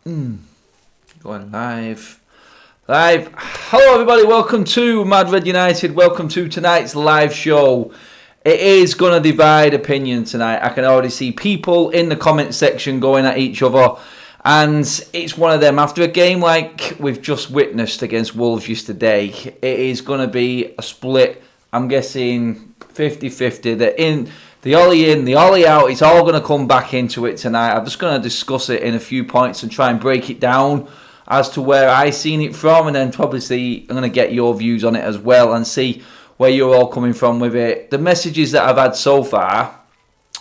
Going live. Hello everybody, welcome to Mad Red United. Welcome to tonight's live show. It is going to divide opinion tonight. I can already see people in the comment section going at each other. And it's one of them. After a game like we've just witnessed against Wolves yesterday, it is going to be a split. I'm guessing 50-50. The Ollie in, the Ollie out. It's all going to come back into it tonight. I'm just going to discuss it in a few points and try and break it down as to where I seen it from, and then obviously I'm going to get your views on it as well and see where you're all coming from with it. The messages that I've had so far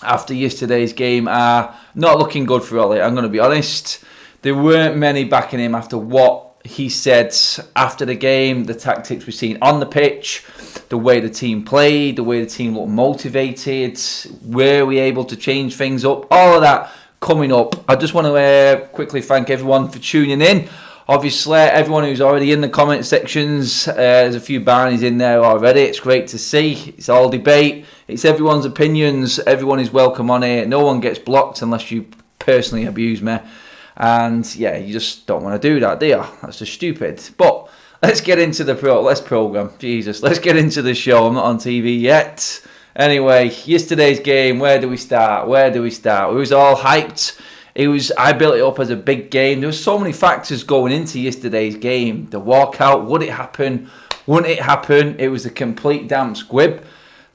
after yesterday's game are not looking good for Ollie. I'm going to be honest. There weren't many backing him after what he said after the game, the tactics we've seen on the pitch, the way the team played, the way the team looked motivated, were we able to change things up, all of that coming up. I just want to quickly thank everyone for tuning in. Obviously, everyone who's already in the comment sections, there's a few Barneys in there already. It's great to see. It's all debate. It's everyone's opinions. Everyone is welcome on it. No one gets blocked unless you personally abuse me. And yeah, you just don't want to do that, do you? That's just stupid. But let's get into the program. Jesus, let's get into the show. I'm not on TV yet. Anyway, yesterday's game, where do we start? We was all hyped. I built it up as a big game. There were so many factors going into yesterday's game. The walkout, would it happen? Wouldn't it happen? It was a complete damn squib.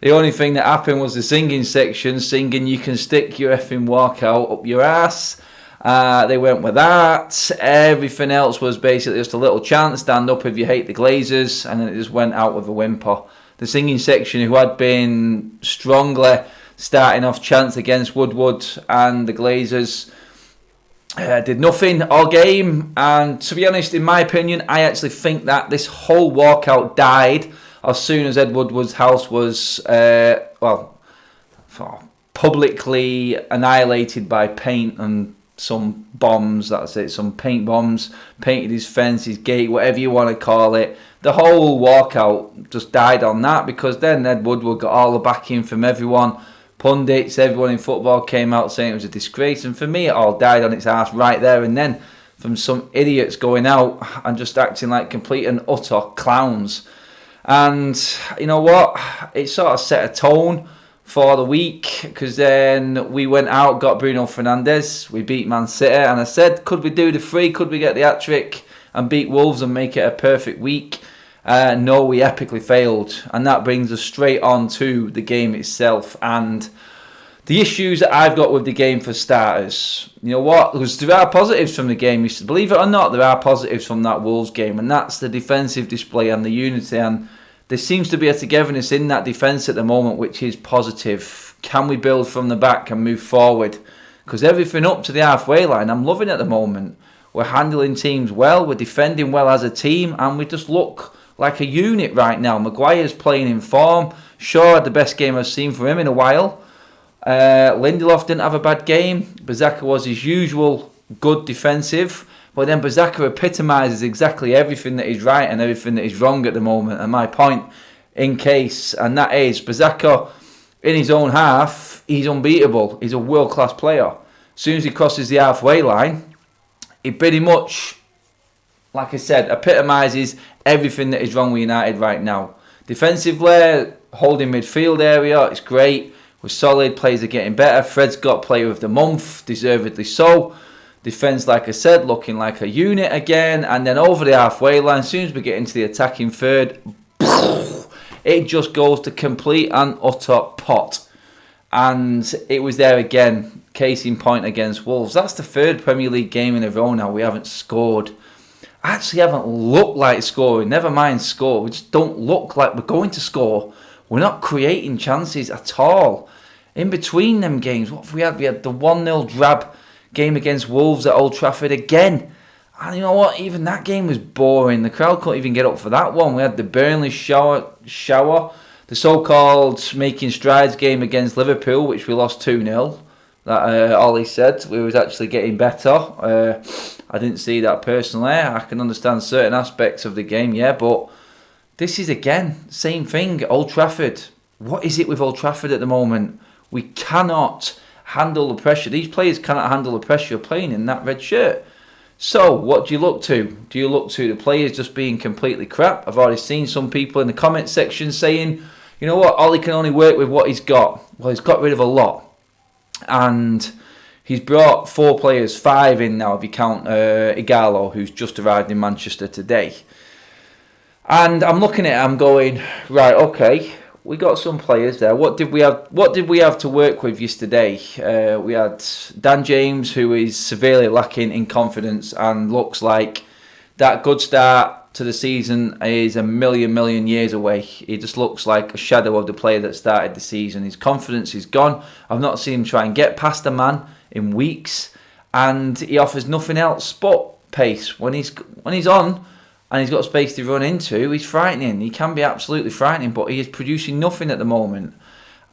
The only thing that happened was the singing section, singing "You Can Stick Your Effing Walkout Up Your Ass." They went with that. Everything else was basically just a little chant, stand up if you hate the Glazers, and then it just went out with a whimper. The singing section, who had been strongly starting off chants against Woodward and the Glazers, did nothing all game. And to be honest, in my opinion, I actually think that this whole walkout died as soon as Ed Woodward's house was publicly annihilated by paint and some bombs. That's it, some paint bombs, painted his fence, his gate, whatever you want to call it. The whole walkout just died on that, because then Ed Woodward got all the backing from everyone. Pundits, everyone in football came out saying it was a disgrace, and for me it all died on its arse right there and then, from some idiots going out and just acting like complete and utter clowns. And you know what, it sort of set a tone for the week, because then we went out, got Bruno Fernandes, we beat Man City, and I said, could we do the 3, could we get the hat-trick and beat Wolves and make it a perfect week? No, we epically failed, and that brings us straight on to the game itself and the issues that I've got with the game. For starters, you know what, because there are positives from the game, believe it or not, there are positives from that Wolves game, and that's the defensive display and the unity, and there seems to be a togetherness in that defence at the moment, which is positive. Can we build from the back and move forward? Because everything up to the halfway line, I'm loving at the moment. We're handling teams well, we're defending well as a team, and we just look like a unit right now. Maguire's playing in form. Shaw had the best game I've seen from him in a while. Lindelof didn't have a bad game. Bazaka was his usual good defensive. But then Bazaka epitomises exactly everything that is right and everything that is wrong at the moment. And my point in case, and that is, Bazaka in his own half, he's unbeatable. He's a world-class player. As soon as he crosses the halfway line, he pretty much, like I said, epitomises everything that is wrong with United right now. Defensively, holding midfield area, it's great. We're solid, players are getting better. Fred's got player of the month, deservedly so. Defence, like I said, looking like a unit again. And then over the halfway line, as soon as we get into the attacking third, it just goes to complete and utter pot. And it was there again, case in point against Wolves. That's the third Premier League game in a row now we haven't scored. Actually haven't looked like scoring. Never mind score. We just don't look like we're going to score. We're not creating chances at all. In between them games, what have we had? We had the 1-0 drab game against Wolves at Old Trafford again. And you know what? Even that game was boring. The crowd couldn't even get up for that one. We had the Burnley shower, the so-called making strides game against Liverpool, which we lost 2-0. That Ollie said we was actually getting better. I didn't see that personally. I can understand certain aspects of the game, yeah, but this is again same thing. Old Trafford. What is it with Old Trafford at the moment? We cannot handle the pressure. These players cannot handle the pressure of playing in that red shirt. So, what do you look to? Do you look to the players just being completely crap? I've already seen some people in the comment section saying, you know what, Ollie can only work with what he's got. Well, he's got rid of a lot. And he's brought 4 players, 5 in now if you count Gallo, who's just arrived in Manchester today. And I'm looking at it, I'm going, right, okay, we got some players there. What did we have to work with yesterday? We had Dan James, who is severely lacking in confidence and looks like that good start to the season is a million years away. He just looks like a shadow of the player that started the season. His confidence is gone. I've not seen him try and get past a man in weeks, and he offers nothing else but pace. When he's on and he's got space to run into, he's frightening. He can be absolutely frightening, but he is producing nothing at the moment,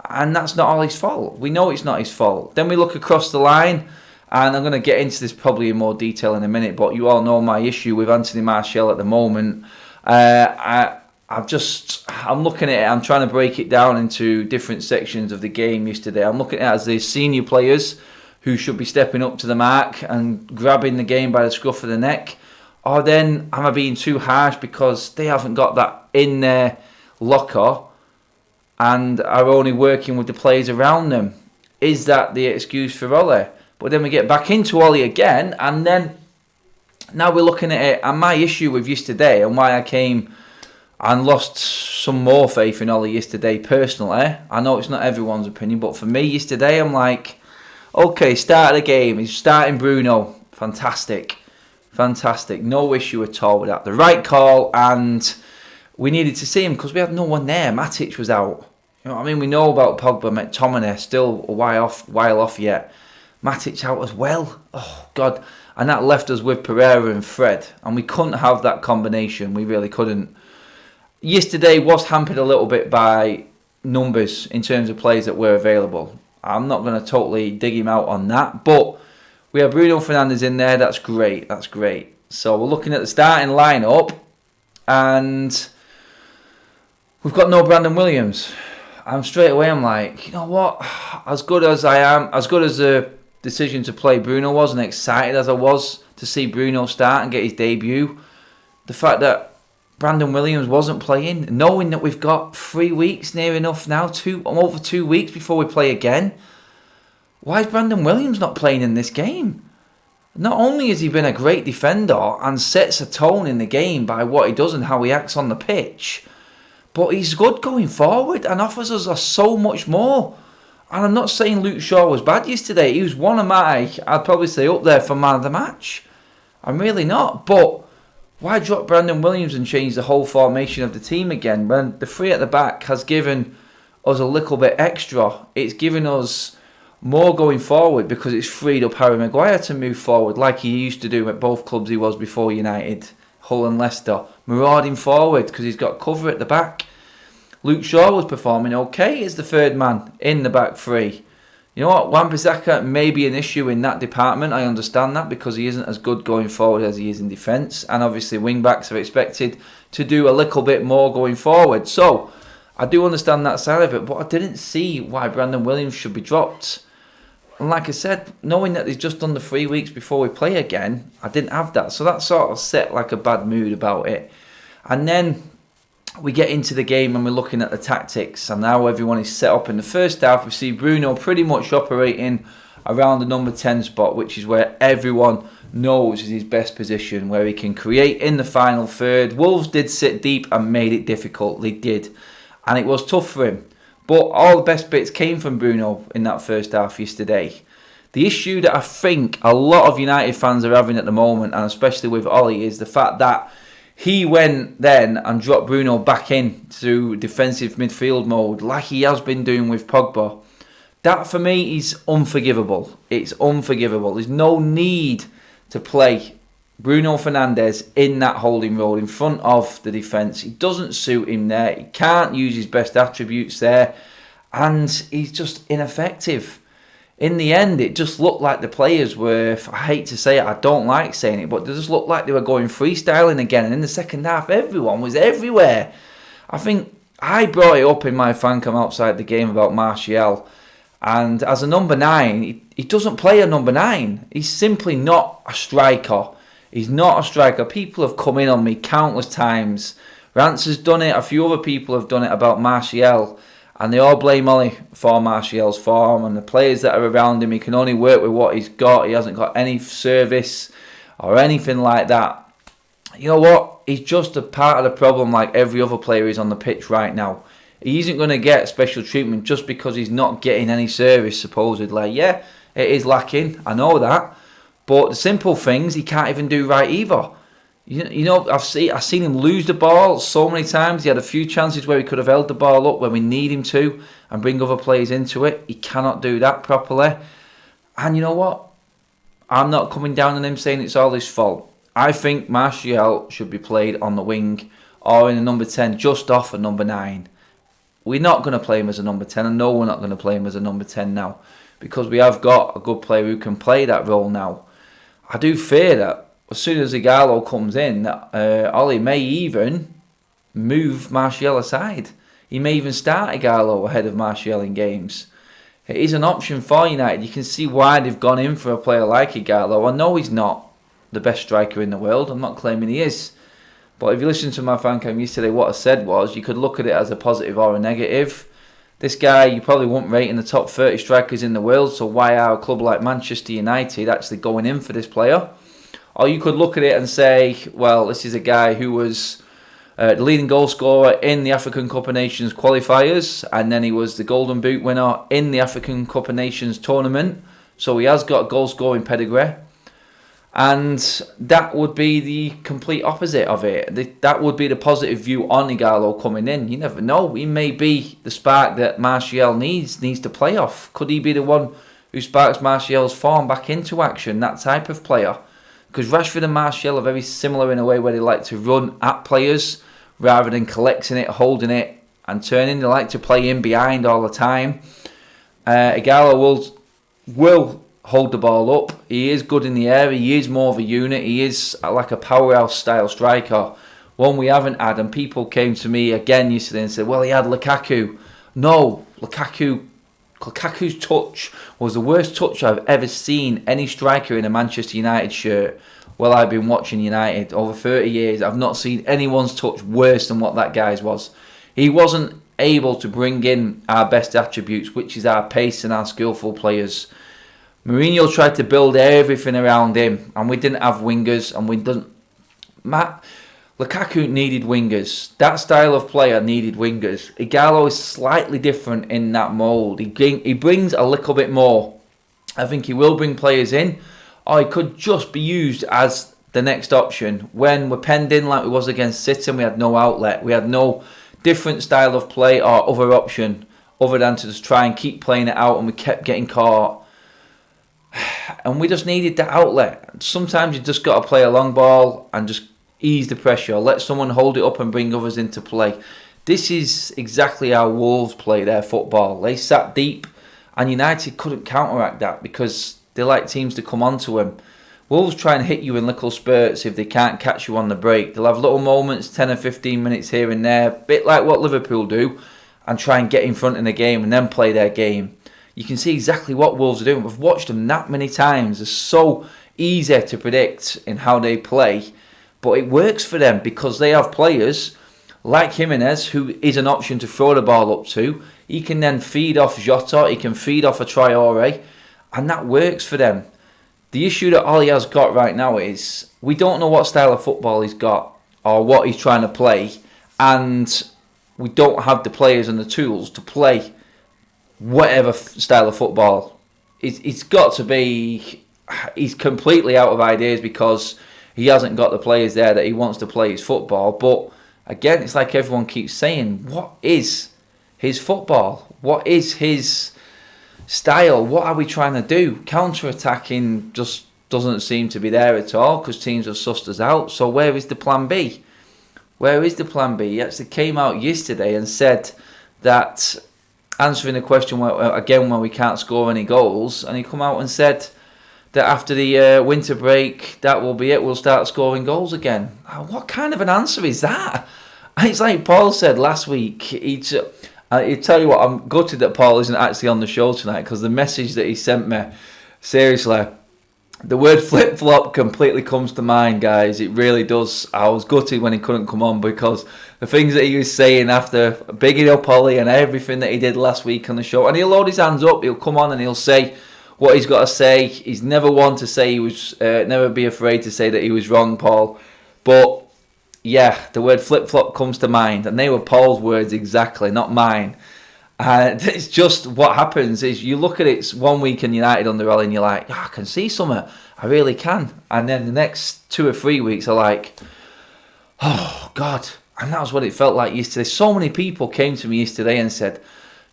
and that's not all his fault. We know it's not his fault. Then we look across the line, and I'm going to get into this probably in more detail in a minute, but you all know my issue with Anthony Martial at the moment. I'm looking at it, I'm trying to break it down into different sections of the game yesterday. I'm looking at it as the senior players who should be stepping up to the mark and grabbing the game by the scruff of the neck. Or then am I being too harsh because they haven't got that in their locker and are only working with the players around them? Is that the excuse for Ole? But then we get back into Ollie again, and then now we're looking at it. And my issue with yesterday and why I came and lost some more faith in Ollie yesterday personally, I know it's not everyone's opinion, but for me yesterday, I'm like, okay, start of the game, he's starting Bruno. Fantastic. No issue at all with that. The right call, and we needed to see him because we had no one there. Matic was out. You know what I mean? We know about Pogba, McTominay, still a while off yet. Matic out as well. Oh, God. And that left us with Pereira and Fred. And we couldn't have that combination. We really couldn't. Yesterday was hampered a little bit by numbers in terms of players that were available. I'm not going to totally dig him out on that. But we have Bruno Fernandes in there. That's great. So we're looking at the starting lineup. And we've got no Brandon Williams. I'm straight away, I'm like, you know what? As good as I am, as good as the decision to play Bruno was, and excited as I was to see Bruno start and get his debut, the fact that Brandon Williams wasn't playing, knowing that we've got 3 weeks near enough now, over 2 weeks before we play again, why is Brandon Williams not playing in this game? Not only has he been a great defender and sets a tone in the game by what he does and how he acts on the pitch, but he's good going forward and offers us so much more. And I'm not saying Luke Shaw was bad yesterday. He was one of I'd probably say up there for man of the match. I'm really not. But why drop Brandon Williams and change the whole formation of the team again when the 3 at the back has given us a little bit extra? It's given us more going forward because it's freed up Harry Maguire to move forward like he used to do at both clubs he was before United, Hull and Leicester. Marauding forward because he's got cover at the back. Luke Shaw was performing okay as the third man in the back 3. You know what? Wan-Bissaka may be an issue in that department. I understand that because he isn't as good going forward as he is in defence. And obviously wing-backs are expected to do a little bit more going forward. So I do understand that side of it, but I didn't see why Brandon Williams should be dropped. And like I said, knowing that he's just done the 3 weeks before we play again, I didn't have that. So that sort of set like a bad mood about it. And then we get into the game and we're looking at the tactics and how everyone is set up. In the first half, we see Bruno pretty much operating around the number 10 spot, which is where everyone knows is his best position, where he can create in the final third. Wolves did sit deep and made it difficult. They did. And it was tough for him. But all the best bits came from Bruno in that first half yesterday. The issue that I think a lot of United fans are having at the moment, and especially with Ollie, is the fact that he went then and dropped Bruno back in to defensive midfield mode like he has been doing with Pogba. That for me is unforgivable. It's unforgivable. There's no need to play Bruno Fernandes in that holding role in front of the defence. It doesn't suit him there. He can't use his best attributes there. And he's just ineffective. In the end, it just looked like the players were, I hate to say it, I don't like saying it, but they just looked like they were going freestyling again. And in the second half, everyone was everywhere. I think I brought it up in my fan cam outside the game about Martial. And as a number 9, he doesn't play a number 9. He's simply not a striker. He's not a striker. People have come in on me countless times. Rance has done it. A few other people have done it about Martial. And they all blame Ollie for Martial's form. And the players that are around him, he can only work with what he's got. He hasn't got any service or anything like that. You know what? He's just a part of the problem like every other player is on the pitch right now. He isn't going to get special treatment just because he's not getting any service, supposedly. Yeah, it is lacking. I know that. But the simple things he can't even do right either. You know, I've seen him lose the ball so many times. He had a few chances where he could have held the ball up when we need him to and bring other players into it. He cannot do that properly. And you know what? I'm not coming down on him saying it's all his fault. I think Martial should be played on the wing or in a number 10 just off a number 9. We're not going to play him as a number 10. I know we're not going to play him as a number 10 now because we have got a good player who can play that role now. I do fear that as soon as Gallo comes in, Ollie may even move Martial aside. He may even start Gallo ahead of Martial in games. It is an option for United. You can see why they've gone in for a player like Gallo. I know he's not the best striker in the world. I'm not claiming he is. But if you listen to my fan cam yesterday, what I said was you could look at it as a positive or a negative. This guy you probably wouldn't rate in the top 30 strikers in the world, so why are a club like Manchester United actually going in for this player? Or you could look at it and say, well, this is a guy who was the leading goal scorer in the African Cup of Nations qualifiers, and then he was the Golden Boot winner in the African Cup of Nations tournament, so he has got a goal scoring pedigree. And that would be the complete opposite of it. That would be the positive view on Gallo coming in. You never know. He may be the spark that Martial needs to play off. Could he be the one who sparks Martial's form back into action? That type of player. Because Rashford and Martial are very similar in a way where they like to run at players rather than collecting it, holding it and turning. They like to play in behind all the time. Gallo will hold the ball up. He is good in the air. He is more of a unit. He is like a powerhouse style striker. One we haven't had, and people came to me again yesterday and said, well, he had Lukaku. No, Lukaku's touch was the worst touch I've ever seen any striker in a Manchester United shirt. Well, I've been watching United over 30 years. I've not seen anyone's touch worse than what that guy's was. He wasn't able to bring in our best attributes, which is our pace and our skillful players. Mourinho tried to build everything around him, and we didn't have wingers, and we didn't. Lukaku needed wingers. That style of player needed wingers. Gallo is slightly different in that mould. He brings a little bit more. I think he will bring players in, or he could just be used as the next option. When we're penned in like we was against City, and we had no outlet. We had no different style of play or other option other than to just try and keep playing it out, and we kept getting caught. And we just needed that outlet. Sometimes you just got to play a long ball and just ease the pressure. Let someone hold it up and bring others into play. This is exactly how Wolves play their football. They sat deep, and United couldn't counteract that because they like teams to come onto them. Wolves try and hit you in little spurts if they can't catch you on the break. They'll have little moments, 10 or 15 minutes here and there, a bit like what Liverpool do, and try and get in front in the game and then play their game. You can see exactly what Wolves are doing. We've watched them that many times. It's so easy to predict in how they play. But it works for them because they have players like Jimenez, who is an option to throw the ball up to. He can then feed off Jota. He can feed off a Traore. And that works for them. The issue that Ollie has got right now is we don't know what style of football he's got or what he's trying to play. And we don't have the players and the tools to play whatever style of football. It's got to be. He's completely out of ideas because he hasn't got the players there that he wants to play his football. But again, it's like everyone keeps saying, what is his football? What is his style? What are we trying to do? Counter-attacking just doesn't seem to be there at all because teams have sussed us out. So where is the plan B? Where is the plan B? He actually came out yesterday and said that, answering the question again when we can't score any goals, and he come out and said that after the winter break, that will be it. We'll start scoring goals again. What kind of an answer is that? It's like Paul said last week. He'd tell you what, I'm gutted that Paul isn't actually on the show tonight because the message that he sent me, seriously, The word flip-flop completely comes to mind, guys. It really does. I was gutted when he couldn't come on because the things that he was saying after bigging up Ollie and everything that he did last week on the show, and he'll load his hands up, he'll come on and he'll say what he's got to say. He's never one to say he was, never be afraid to say that he was wrong, Paul. But yeah, the word flip-flop comes to mind, and they were Paul's words exactly, not mine. And it's just what happens is you look at it 1 week in United under Ollie and you're like, I can see something, I really can. And then the next 2 or 3 weeks are like, oh God. And that was what it felt like yesterday. So many people came to me yesterday and said,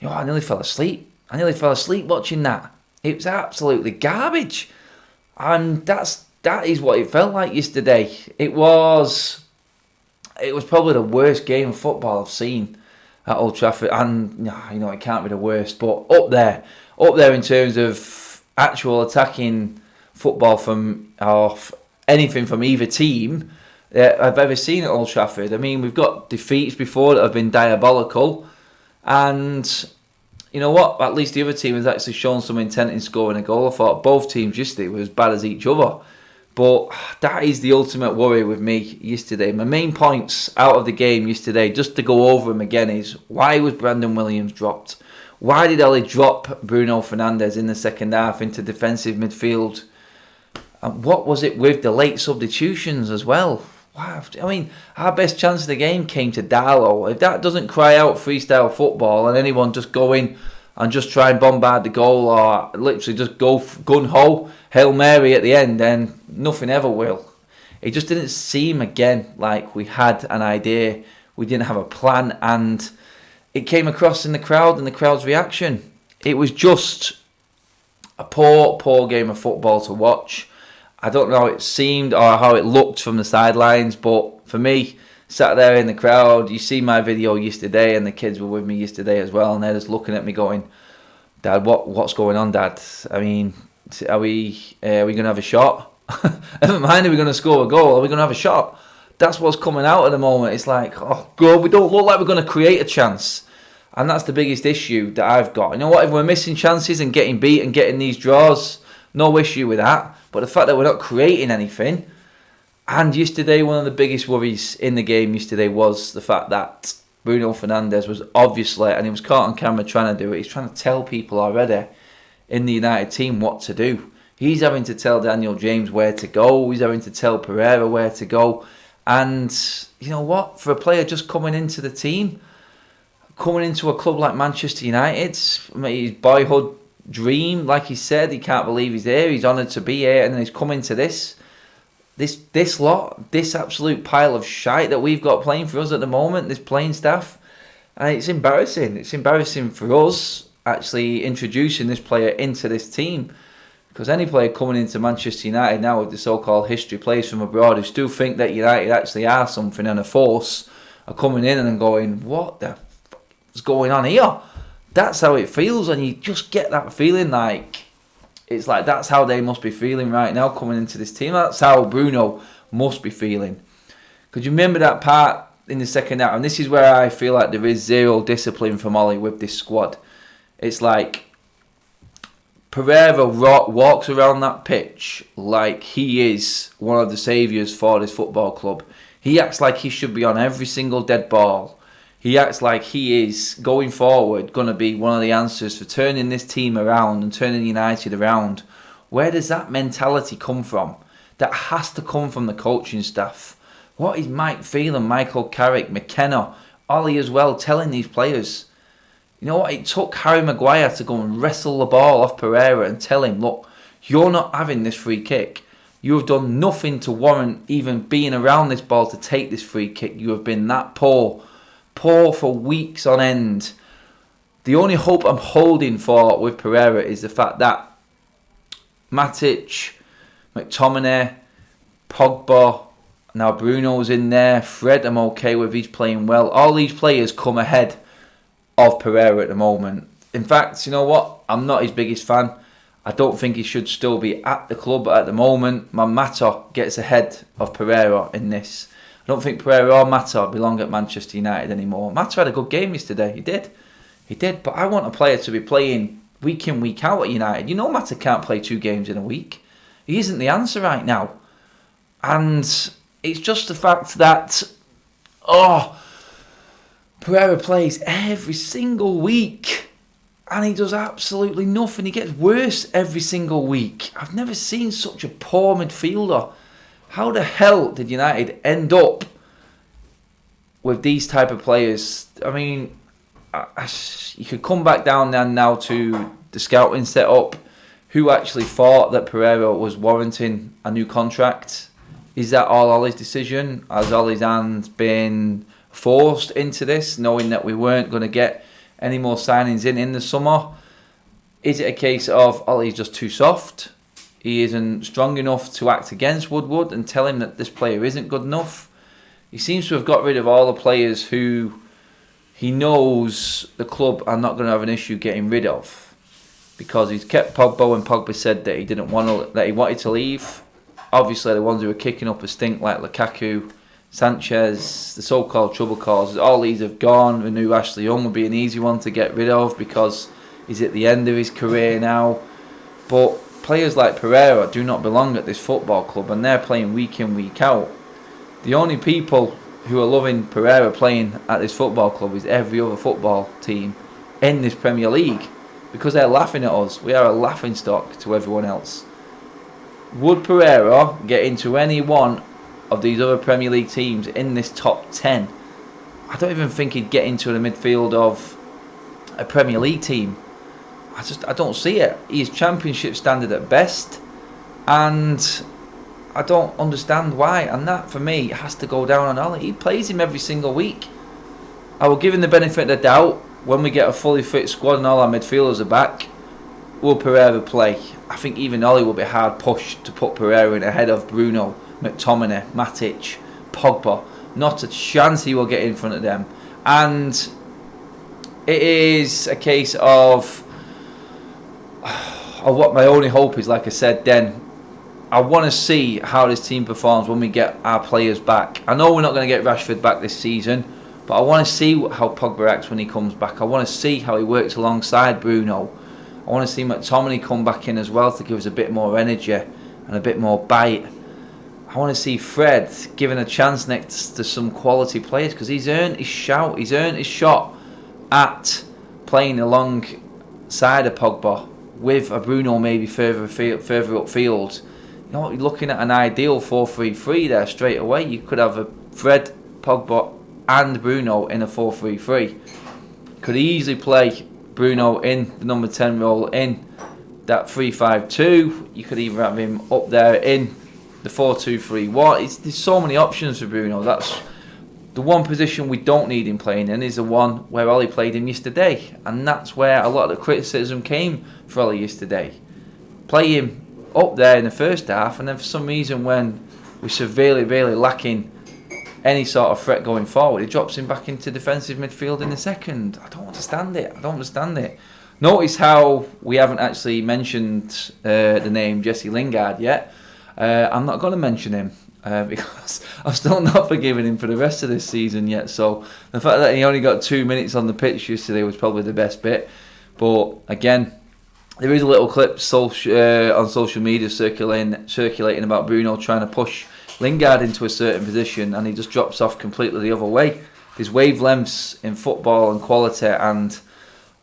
I nearly fell asleep. I nearly fell asleep watching that. It was absolutely garbage. And that is what it felt like yesterday. It was probably the worst game of football I've seen at Old Trafford, and it can't be the worst, but up there in terms of actual attacking football from anything from either team I've ever seen at Old Trafford. I mean, we've got defeats before that have been diabolical, and you know what? At least the other team has actually shown some intent in scoring a goal. I thought both teams yesterday were as bad as each other. But that is the ultimate worry with me yesterday. My main points out of the game yesterday, just to go over them again, is why was Brandon Williams dropped? Why did Ollie drop Bruno Fernandes in the second half into defensive midfield? And what was it with the late substitutions as well? Wow. I mean, our best chance of the game came to Gallo. If that doesn't cry out freestyle football and anyone just go in and just try and bombard the goal or literally just go gun-ho, Hail Mary at the end, then nothing ever will. It just didn't seem again like we had an idea. We didn't have a plan, and it came across in the crowd and the crowd's reaction. It was just a poor game of football to watch. I don't know how it seemed or how it looked from the sidelines, but for me, sat there in the crowd, you see my video yesterday, and the kids were with me yesterday as well, and they're just looking at me going, Dad, what's going on, Dad? I mean, are we going to have a shot? Never mind, are we going to score a goal? Are we going to have a shot? That's what's coming out at the moment. It's like, oh God, we don't look like we're going to create a chance. And that's the biggest issue that I've got. You know what, if we're missing chances and getting beat and getting these draws, no issue with that. But the fact that we're not creating anything. And yesterday, one of the biggest worries in the game yesterday was the fact that Bruno Fernandes was obviously, and he was caught on camera trying to do it, he's trying to tell people already in the United team what to do. He's having to tell Daniel James where to go. He's having to tell Pereira where to go. And you know what? For a player just coming into the team, coming into a club like Manchester United, his boyhood dream, like he said, he can't believe he's here. He's honoured to be here, and then he's coming to this absolute pile of shite that we've got playing for us at the moment, this playing staff. And it's embarrassing. It's embarrassing for us actually introducing this player into this team. Because any player coming into Manchester United now with the so-called history, players from abroad who still think that United actually are something and a force, are coming in and going, what the fuck is going on here? That's how it feels, and you just get that feeling like, it's like that's how they must be feeling right now coming into this team. That's how Bruno must be feeling. Because you remember that part in the second half, and this is where I feel like there is zero discipline from Ollie with this squad. It's like Pereira walks around that pitch like he is one of the saviours for this football club. He acts like he should be on every single dead ball. He acts like he is, going forward, going to be one of the answers for turning this team around and turning United around. Where does that mentality come from? That has to come from the coaching staff. What is Mike Phelan, Michael Carrick, McKenna, Ollie as well telling these players? You know what? It took Harry Maguire to go and wrestle the ball off Pereira and tell him, look, you're not having this free kick. You have done nothing to warrant even being around this ball to take this free kick. You have been that poor for weeks on end. The only hope I'm holding for with Pereira is the fact that Matic, McTominay, Pogba, now Bruno's in there, Fred I'm okay with, he's playing well. All these players come ahead of Pereira at the moment. In fact, you know what? I'm not his biggest fan. I don't think he should still be at the club at the moment. Mata gets ahead of Pereira in this. I don't think Pereira or Mata belong at Manchester United anymore. Mata had a good game yesterday. He did. But I want a player to be playing week in, week out at United. You know Mata can't play 2 games in a week. He isn't the answer right now. And it's just the fact that, Pereira plays every single week and he does absolutely nothing. He gets worse every single week. I've never seen such a poor midfielder. How the hell did United end up with these type of players? I mean, you could come back down there now to the scouting setup. Who actually thought that Pereira was warranting a new contract? Is that all Ole's decision? Has Ole's hand been forced into this, knowing that we weren't going to get any more signings in the summer? Is it a case of Ole's just too soft? He isn't strong enough to act against Woodward and tell him that this player isn't good enough? He seems to have got rid of all the players who he knows the club are not going to have an issue getting rid of, because he's kept Pogba when Pogba said that he wanted to leave. Obviously, the ones who are kicking up a stink like Lukaku, Sanchez, the so-called trouble causers, all these have gone. We knew Ashley Young would be an easy one to get rid of because he's at the end of his career now. But players like Pereira do not belong at this football club, and they're playing week in, week out. The only people who are loving Pereira playing at this football club is every other football team in this Premier League, because they're laughing at us. We are a laughing stock to everyone else. Would Pereira get into any one of these other Premier League teams in this top 10? I don't even think he'd get into the midfield of a Premier League team. I don't see it. He's Championship standard at best, and I don't understand why. And that, for me, has to go down on Ole. He plays him every single week. I will give him the benefit of the doubt. When we get a fully fit squad and all our midfielders are back, will Pereira play? I think even Ole will be hard pushed to put Pereira in ahead of Bruno, McTominay, Matic, Pogba. Not a chance he will get in front of them. And it is a case of what my only hope is, like I said then, I want to see how this team performs when we get our players back. I know we're not going to get Rashford back this season, but I want to see how Pogba acts when he comes back. I want to see how he works alongside Bruno. I want to see McTominay come back in as well to give us a bit more energy and a bit more bite. I want to see Fred given a chance next to some quality players, because he's earned his shout. He's earned his shot at playing alongside a Pogba with a Bruno maybe further upfield. You know, you're looking at an ideal 4-3-3 there straight away. You could have a Fred, Pogba and Bruno in a 4-3-3. Could easily play Bruno in the number 10 role in that 3-5-2. You could either have him up there in the 4-2-3-1. There's so many options for Bruno. That's the one position we don't need him playing in, is the one where Ole played him yesterday. And that's where a lot of the criticism came for Ole yesterday. Play him up there in the first half, and then for some reason when we're severely lacking any sort of threat going forward, he drops him back into defensive midfield in the second. I don't understand it. Notice how we haven't actually mentioned the name Jesse Lingard yet. I'm not going to mention him because I've still not forgiven him for the rest of this season yet. So the fact that he only got 2 minutes on the pitch yesterday was probably the best bit. But again, there is a little clip on social media circulating about Bruno trying to push Lingard into a certain position, and he just drops off completely the other way. There's wavelengths in football and quality, and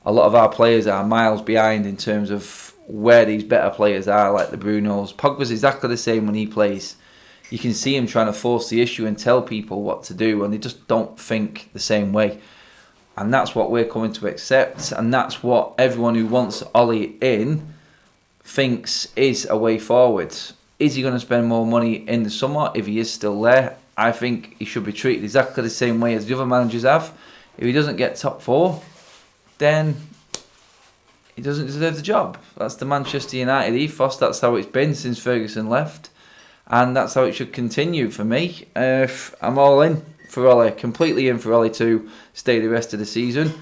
a lot of our players are miles behind in terms of where these better players are, like the Brunos. Pogba's exactly the same when he plays. You can see him trying to force the issue and tell people what to do, and they just don't think the same way. And that's what we're coming to accept, and that's what everyone who wants Ole in thinks is a way forward. Is he going to spend more money in the summer if he is still there? I think he should be treated exactly the same way as the other managers have. If he doesn't get top 4, then he doesn't deserve the job. That's the Manchester United ethos. That's how it's been since Ferguson left, and that's how it should continue for me. I'm all in for Ole, completely in for Ole to stay the rest of the season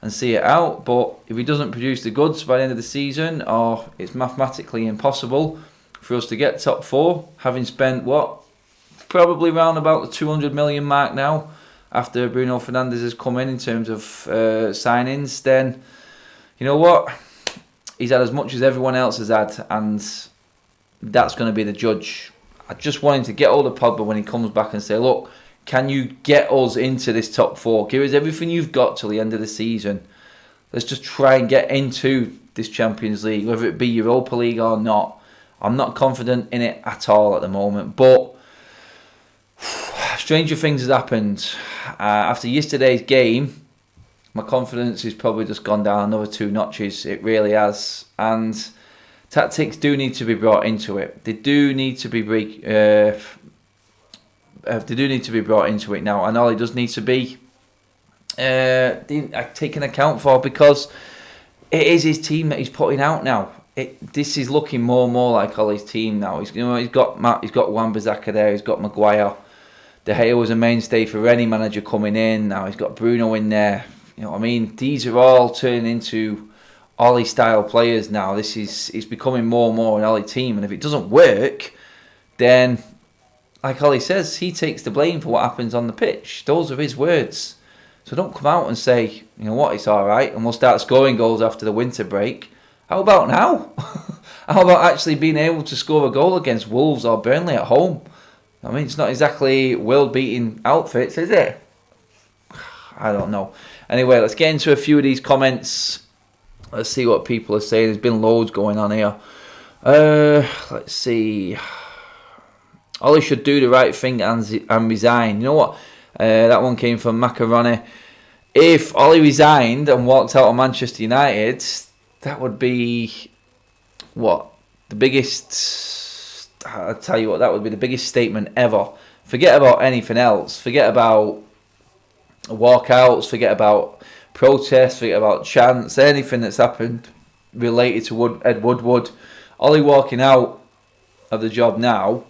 and see it out. But if he doesn't produce the goods by the end of the season, or it's mathematically impossible for us to get top 4, having spent probably around about the 200 million mark now after Bruno Fernandes has come in terms of signings, then you know what? He's had as much as everyone else has had, and that's going to be the judge. I just want him to get hold of Pogba when he comes back and say, look, can you get us into this top 4? Give us everything you've got till the end of the season. Let's just try and get into this Champions League, whether it be Europa League or not. I'm not confident in it at all at the moment. But stranger things has happened. After yesterday's game, my confidence has probably just gone down another 2 notches. It really has. And tactics do need to be brought into it. They do need to be brought into it now. And Ole does need to be taken account for, because it is his team that he's putting out now. This is looking more and more like Ole's team now. He's got Wan-Bissaka there. He's got Maguire. De Gea was a mainstay for any manager coming in. Now he's got Bruno in there. You know what I mean? These are all turning into Ole style players now. It's becoming more and more an Ole team. And if it doesn't work, then, like Ole says, he takes the blame for what happens on the pitch. Those are his words. So don't come out and say, you know what, it's all right, and we'll start scoring goals after the winter break. How about now? How about actually being able to score a goal against Wolves or Burnley at home? I mean, it's not exactly world-beating outfits, is it? I don't know. Anyway, let's get into a few of these comments. Let's see what people are saying. There's been loads going on here. Let's see. Ole should do the right thing and resign. You know what? That one came from Macaroni. If Ole resigned and walked out of Manchester United, that would be the biggest. I'll tell you what, that would be the biggest statement ever. Forget about anything else. Forget about walkouts. Forget about protests. Forget about chants. Anything that's happened related to Ed Woodward. Ole walking out of the job now.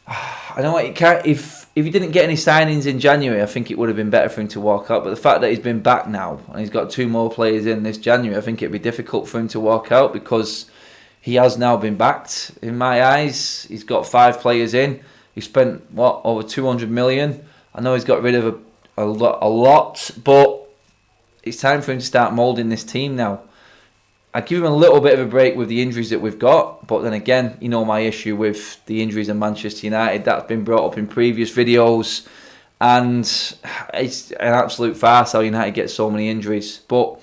I know what, if he didn't get any signings in January, I think it would have been better for him to walk out. But the fact that he's been back now and he's got 2 more players in this January, I think it'd be difficult for him to walk out, because he has now been backed. In my eyes, he's got 5 players in. He spent over 200 million. I know he's got rid of a lot, but it's time for him to start moulding this team now. I give him a little bit of a break with the injuries that we've got, but then again, you know my issue with the injuries in Manchester United. That's been brought up in previous videos, and it's an absolute farce how United get so many injuries. But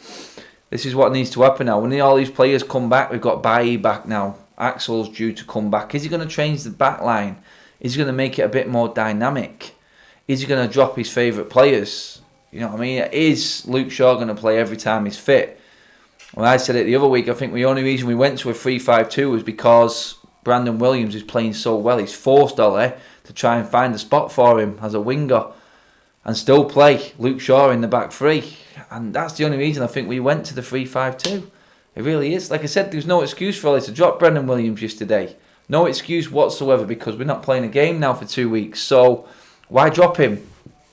this is what needs to happen now. When all these players come back, we've got Bailly back now. Axel's due to come back. Is he going to change the back line? Is he going to make it a bit more dynamic? Is he going to drop his favourite players? You know what I mean? Is Luke Shaw going to play every time he's fit? Well, I said it the other week, I think the only reason we went to a 3-5-2 was because Brandon Williams is playing so well. He's forced Ole to try and find a spot for him as a winger and still play Luke Shaw in the back 3. And that's the only reason I think we went to the 3-5-2. It really is. Like I said, there's no excuse for Ole to drop Brandon Williams yesterday. No excuse whatsoever, because we're not playing a game now for 2 weeks. So why drop him?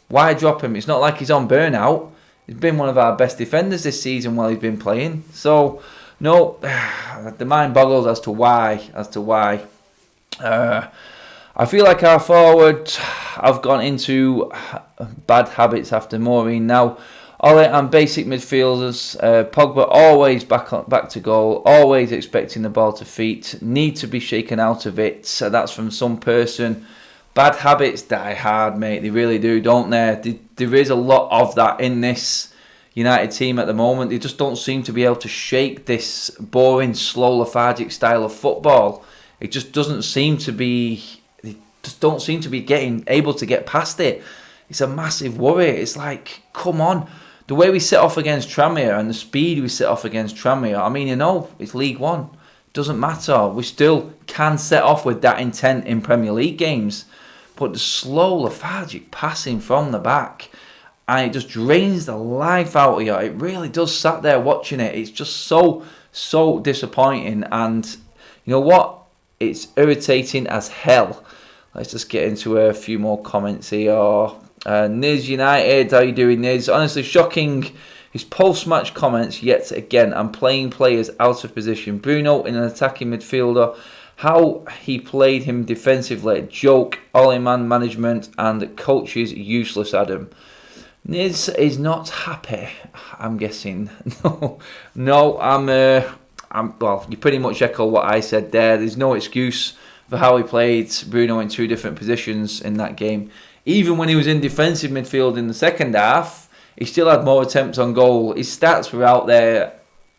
Why drop him? It's not like he's on burnout. He's been one of our best defenders this season while he's been playing. So, no, the mind boggles as to why. I feel like our forward have gone into bad habits after Maureen now. Ole and basic midfielders, Pogba always back to goal, always expecting the ball to feet, need to be shaken out of it. So that's from some person. Bad habits die hard, mate. They really do, don't they? There is a lot of that in this United team at the moment. They just don't seem to be able to shake this boring, slow, lethargic style of football. It just doesn't seem to be. They just don't seem to be able to get past it. It's a massive worry. It's like, come on. The way we set off against Tranmere and the speed we set off against Tranmere, I mean, you know, it's League One. Doesn't matter. We still can set off with that intent in Premier League games. But the slow, lethargic passing from the back, and it just drains the life out of you. It really does. Sat there watching it. It's just so disappointing. And you know what? It's irritating as hell. Let's just get into a few more comments here. Niz United, how you doing, Niz? Honestly, shocking. His post-match comments yet again, and playing players out of position. Bruno in an attacking midfielder. How he played him defensively. Joke. Ole man management and coaches useless, Adam. Niz is not happy, I'm guessing. No, well, you pretty much echo what I said there. There's no excuse for how he played Bruno in 2 different positions in that game. Even when he was in defensive midfield in the second half, he still had more attempts on goal. His stats were out there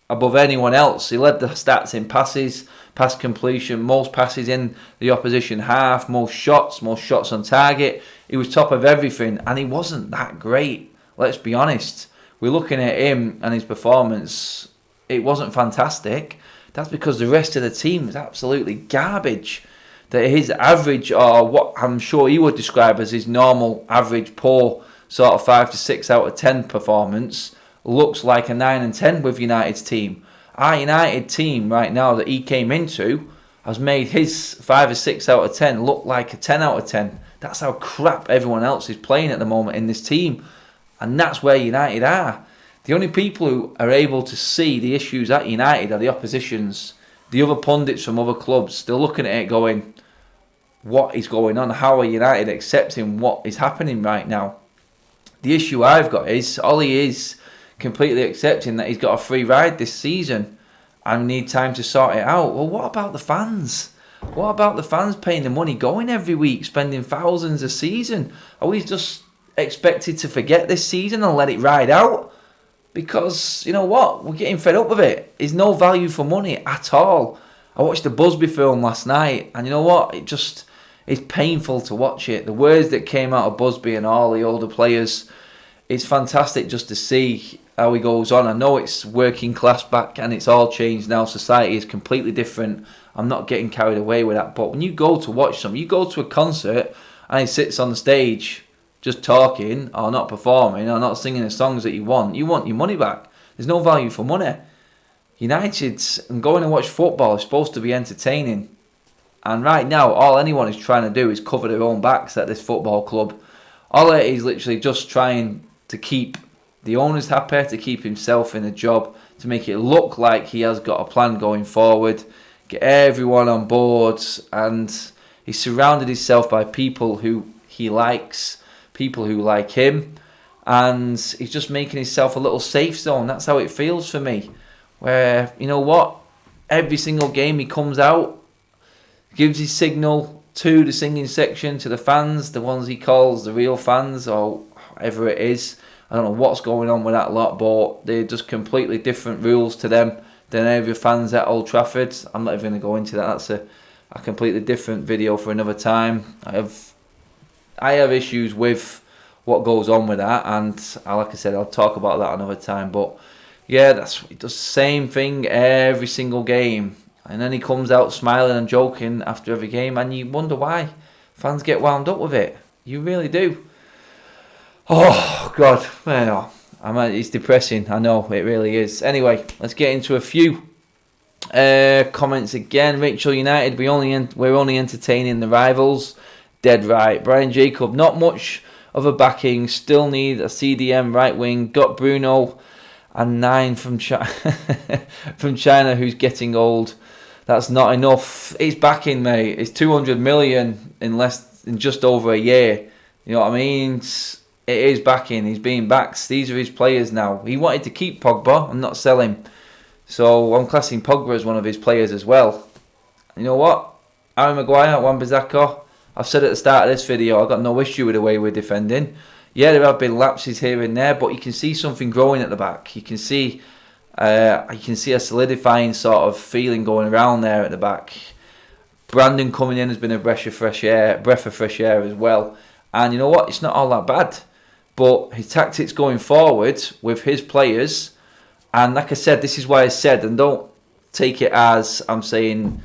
above anyone else. He led the stats in passes, pass completion, most passes in the opposition half, most shots on target. He was top of everything, and he wasn't that great. Let's be honest. We're looking at him and his performance. It wasn't fantastic. That's because the rest of the team was absolutely garbage. That his average, or what I'm sure he would describe as his normal average poor sort of 5 to 6 out of 10 performance, looks like a 9 and 10 with United's team. Our United team right now that he came into has made his 5 or 6 out of 10 look like a 10 out of 10. That's how crap everyone else is playing at the moment in this team. And that's where United are. The only people who are able to see the issues at United are the oppositions, the other pundits from other clubs. They're looking at it going, what is going on? How are United accepting what is happening right now? The issue I've got is, Ollie is completely accepting that he's got a free ride this season and need time to sort it out. Well, what about the fans? What about the fans paying the money, going every week, spending thousands a season? Are we just expected to forget this season and let it ride out? Because, you know what, we're getting fed up with it. There's no value for money at all. I watched the Busby film last night, and you know what, it's painful to watch it. The words that came out of Busby and all the older players, it's fantastic just to see how he goes on. I know it's working class back and it's all changed now. Society is completely different. I'm not getting carried away with that. But when you go to watch you go to a concert and he sits on the stage just talking or not performing or not singing the songs that you want your money back. There's no value for money. United and going to watch football is supposed to be entertaining. And right now, all anyone is trying to do is cover their own backs at this football club. All it is literally just trying to keep the owners happy, to keep himself in a job, to make it look like he has got a plan going forward, get everyone on board, and he's surrounded himself by people who he likes, people who like him, and he's just making himself a little safe zone. That's how it feels for me. Where, you know what, every single game he comes out, gives his signal to the singing section, to the fans, the ones he calls the real fans, or whatever it is. I don't know what's going on with that lot, but they're just completely different rules to them than every fans at Old Trafford. I'm not even going to go into that. That's a completely different video for another time. I have issues with what goes on with that, and like I said, I'll talk about that another time. But yeah, he does the same thing every single game. And then he comes out smiling and joking after every game, and you wonder why. Fans get wound up with it. You really do. Oh, God. Well, it's depressing. I know, it really is. Anyway, let's get into a few comments again. Rachel United, we're only entertaining the rivals. Dead right. Brian Jacob, not much of a backing. Still need a CDM right wing. Got Bruno and 9 from from China who's getting old. That's not enough. It's backing, mate. It's 200 million in just over a year. You know what I mean? It is backing. He's being backed. These are his players now. He wanted to keep Pogba and not sell him. So I'm classing Pogba as one of his players as well. You know what? Harry Maguire, Wan-Bissaka. I've said at the start of this video, I've got no issue with the way we're defending. Yeah, there have been lapses here and there, but you can see something growing at the back. You can see a solidifying sort of feeling going around there at the back. Brandon coming in has been a breath of fresh air as well. And you know what? It's not all that bad. But his tactics going forward with his players, and like I said, this is why I said, and don't take it as I'm saying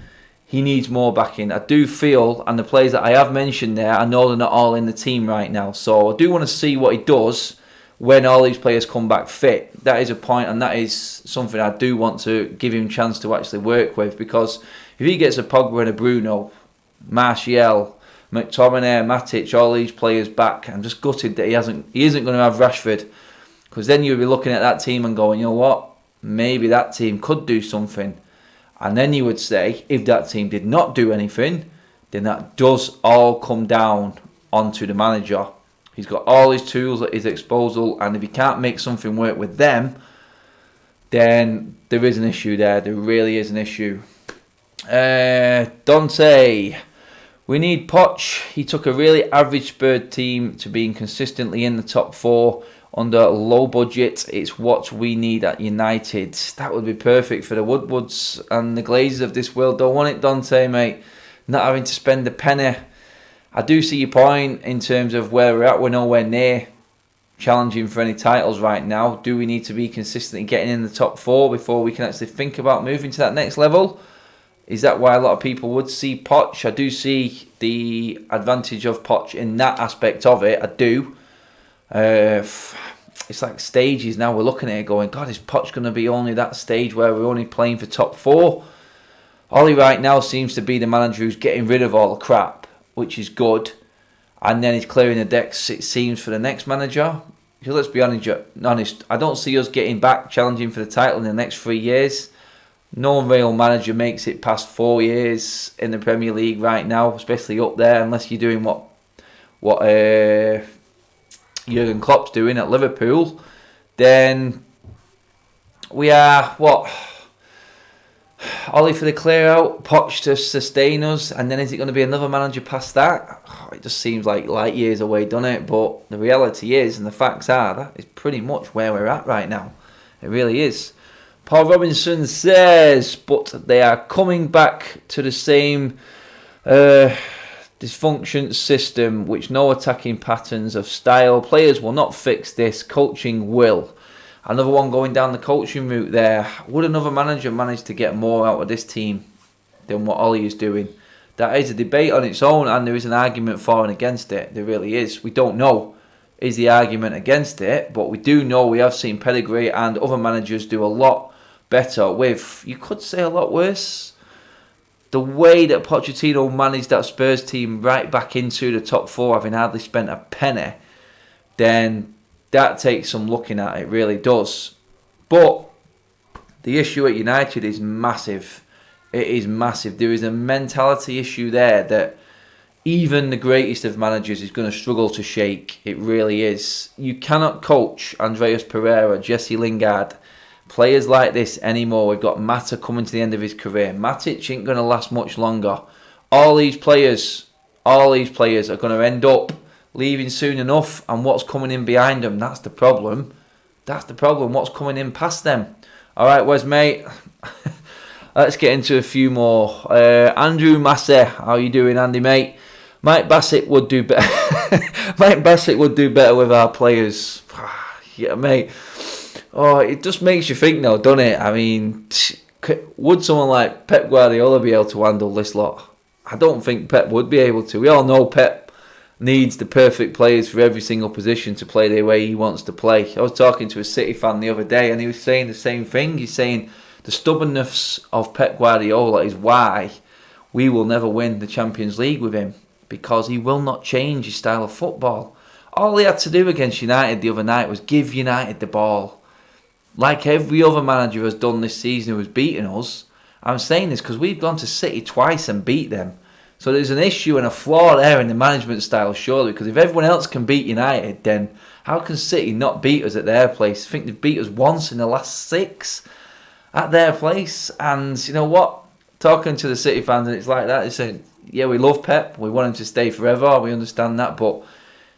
he needs more backing. I do feel, and the players that I have mentioned there, I know they're not all in the team right now. So I do want to see what he does when all these players come back fit. That is a point, and that is something I do want to give him a chance to actually work with, because if he gets a Pogba and a Bruno, Martial, McTominay, Matic, all these players back, I'm just gutted that he isn't going to have Rashford, because then you'll be looking at that team and going, you know what, maybe that team could do something. And then you would say, if that team did not do anything, then that does all come down onto the manager. He's got all his tools at his disposal, and if he can't make something work with them, then there is an issue there. There really is an issue. Dante, we need Poch. He took a really average Spurs team to being consistently in the top 4 under low budget. It's what we need at United. That would be perfect for the Woodwards and the Glazers of this world. Don't want it, Dante, mate. Not having to spend a penny. I do see your point in terms of where we're at. We're nowhere near challenging for any titles right now. Do we need to be consistently getting in the top 4 before we can actually think about moving to that next level? Is that why a lot of people would see Poch? I do see the advantage of Poch in that aspect of it. I do. It's like stages now. We're looking at it going, God, is Poch going to be only that stage where we're only playing for top 4? Ollie right now seems to be the manager who's getting rid of all the crap, which is good. And then he's clearing the decks, it seems, for the next manager. Because let's be honest, I don't see us getting back challenging for the title in the next 3 years. No real manager makes it past 4 years in the Premier League right now, especially up there, unless you're doing what Jurgen Klopp's doing at Liverpool. Then we are, Ollie for the clear out, Poch to sustain us, and then is it going to be another manager past that? It just seems like light years away, doesn't it? But the reality is, and the facts are, that is pretty much where we're at right now. It really is. Paul Robinson says, but they are coming back to the same dysfunction system, which no attacking patterns of style. Players will not fix this, coaching will. Another one going down the coaching route there. Would another manager manage to get more out of this team than what Ollie is doing? That is a debate on its own, and there is an argument for and against it. There really is. We don't know is the argument against it, but we do know we have seen pedigree and other managers do a lot better with, you could say, a lot worse. The way that Pochettino managed that Spurs team right back into the top 4, having hardly spent a penny, then that takes some looking at. It really does. But the issue at United is massive. It is massive. There is a mentality issue there that even the greatest of managers is going to struggle to shake. It really is. You cannot coach Andreas Pereira, Jesse Lingard, players like this anymore. We've got Mata coming to the end of his career. Matic ain't going to last much longer. All these players are going to end up leaving soon enough, and what's coming in behind them, that's the problem. That's the problem. What's coming in past them? All right, Wes, mate. Let's get into a few more. Andrew Massey, how you doing, Andy, mate? Mike Bassett would do better. Mike Bassett would do better with our players. Yeah, mate. Oh, it just makes you think now, doesn't it? I mean, would someone like Pep Guardiola be able to handle this lot? I don't think Pep would be able to. We all know Pep needs the perfect players for every single position to play the way he wants to play. I was talking to a City fan the other day, and he was saying the same thing. He's saying the stubbornness of Pep Guardiola is why we will never win the Champions League with him, because he will not change his style of football. All he had to do against United the other night was give United the ball. Like every other manager has done this season who has beaten us. I'm saying this because we've gone to City twice and beat them. So there's an issue and a flaw there in the management style, surely, because if everyone else can beat United, then how can City not beat us at their place? I think they've beat us once in the last 6 at their place. And you know what? Talking to the City fans, and it's like that. They're saying, yeah, we love Pep. We want him to stay forever. We understand that. But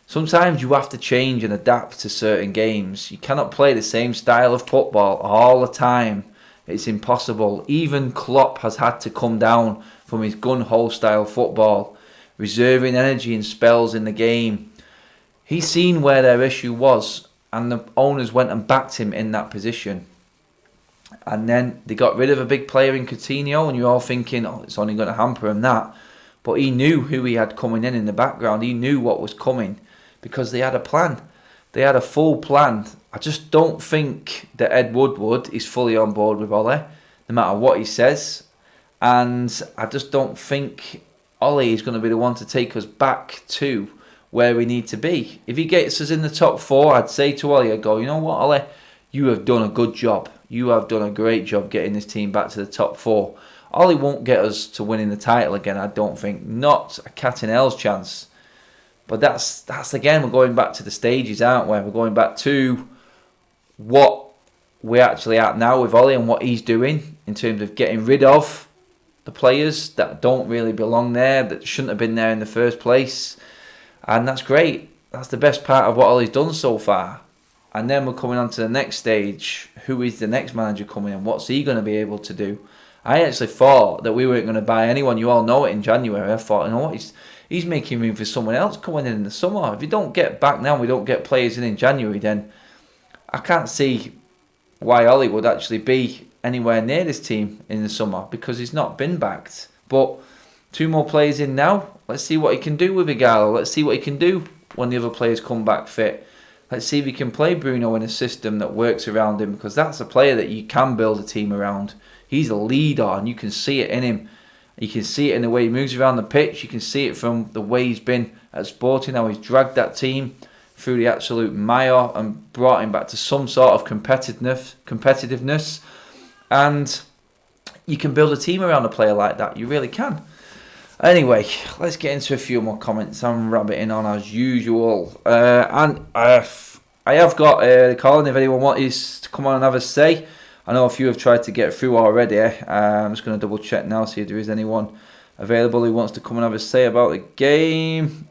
sometimes you have to change and adapt to certain games. You cannot play the same style of football all the time. It's impossible. Even Klopp has had to come down from his gun-ho style football, reserving energy in spells in the game. He's seen where their issue was, and the owners went and backed him in that position. And then they got rid of a big player in Coutinho, and you're all thinking, oh, it's only going to hamper him that. But he knew who he had coming in the background. He knew what was coming because they had a plan. They had a full plan. I just don't think that Ed Woodward is fully on board with Ole, no matter what he says. And I just don't think Ollie is going to be the one to take us back to where we need to be. If he gets us in the top 4, I'd say to Ollie, I'd go, you know what, Ollie, you have done a good job. You have done a great job getting this team back to the top 4. Ollie won't get us to winning the title again, I don't think. Not a cat in hell's chance. But that's again, we're going back to the stages, aren't we? We're going back to what we're actually at now with Ollie and what he's doing in terms of getting rid of the players that don't really belong there, that shouldn't have been there in the first place. And that's great. That's the best part of what Ollie's done so far. And then we're coming on to the next stage. Who is the next manager coming in? What's he going to be able to do? I actually thought that we weren't going to buy anyone. You all know it in January. I thought, you know what, he's making room for someone else coming in the summer. If you don't get back now, we don't get players in January, then I can't see why Ollie would actually be anywhere near this team in the summer, because he's not been backed. But 2 more players in now. Let's see what he can do with Gallo. Let's see what he can do when the other players come back fit. Let's see if he can play Bruno in a system that works around him, because that's a player that you can build a team around. He's a leader, and you can see it in him. You can see it in the way he moves around the pitch. You can see it from the way he's been at Sporting, how he's dragged that team through the absolute mire and brought him back to some sort of competitiveness. And you can build a team around a player like that. You really can. Anyway, let's get into a few more comments. I'm rabbiting on as usual. And I have got the call, and if anyone wants to come on and have a say. I know a few have tried to get through already. I'm just going to double check now, see if there is anyone available who wants to come and have a say about the game.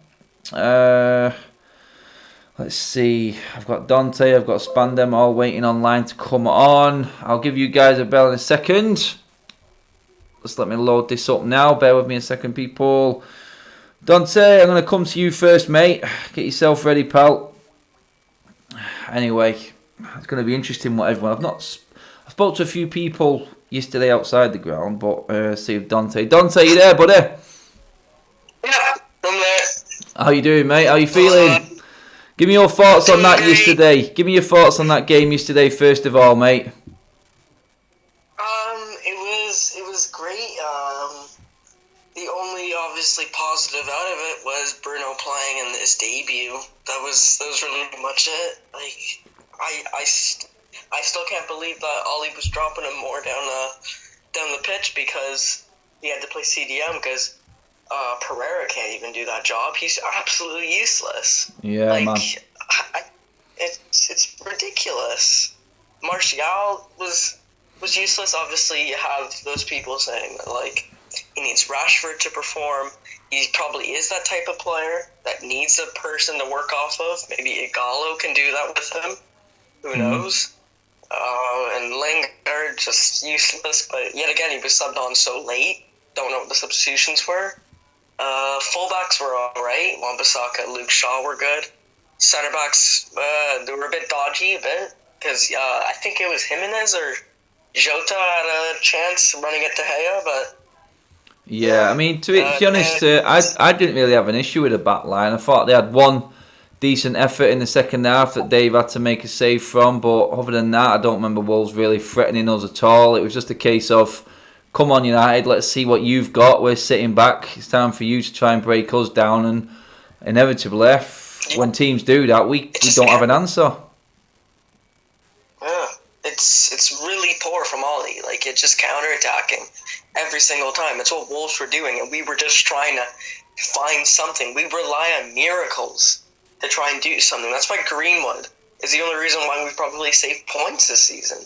Let's see. I've got Dante, I've got Spandem all waiting online to come on. I'll give you guys a bell in a second. Just let me load this up now. Bear with me a second, people. Dante, I'm going to come to you first, mate. Get yourself ready, pal. Anyway, it's going to be interesting what everyone... I spoke to a few people yesterday outside the ground, but see if Dante... Dante, you there, buddy? Yeah, I'm there. How you doing, mate? How you feeling? Give me your thoughts on that yesterday. Give me your thoughts on that game yesterday, first of all, mate. It was great. The only obviously positive out of it was Bruno playing in his debut. That was really much it. Like, I still can't believe that Ollie was dropping him more down the pitch, because he had to play CDM, because Pereira can't even do that job. He's absolutely useless. Yeah, like, man. It's ridiculous. Martial was useless. Obviously, you have those people saying that, like, he needs Rashford to perform. He probably is that type of player that needs a person to work off of. Maybe Gallo can do that with him. Who knows? And Lingard, just useless. But yet again, he was subbed on so late. Don't know what the substitutions were. Fullbacks were alright. Wan-Bissaka, Luke Shaw were good. Center backs, they were a bit dodgy, because I think it was Jimenez or Jota had a chance running at De Gea, but... Yeah, I mean, to be honest, I didn't really have an issue with the back line. I thought they had one decent effort in the second half that Dave had to make a save from, but other than that, I don't remember Wolves really threatening us at all. It was just a case of, come on United, let's see what you've got. We're sitting back. It's time for you to try and break us down, and inevitably, when teams do that, we don't have an answer. Yeah, it's really poor from Ollie. Like, it's just counter-attacking every single time. It's what Wolves were doing, and we were just trying to find something. We rely on miracles to try and do something. That's why Greenwood is the only reason why we probably saved points this season.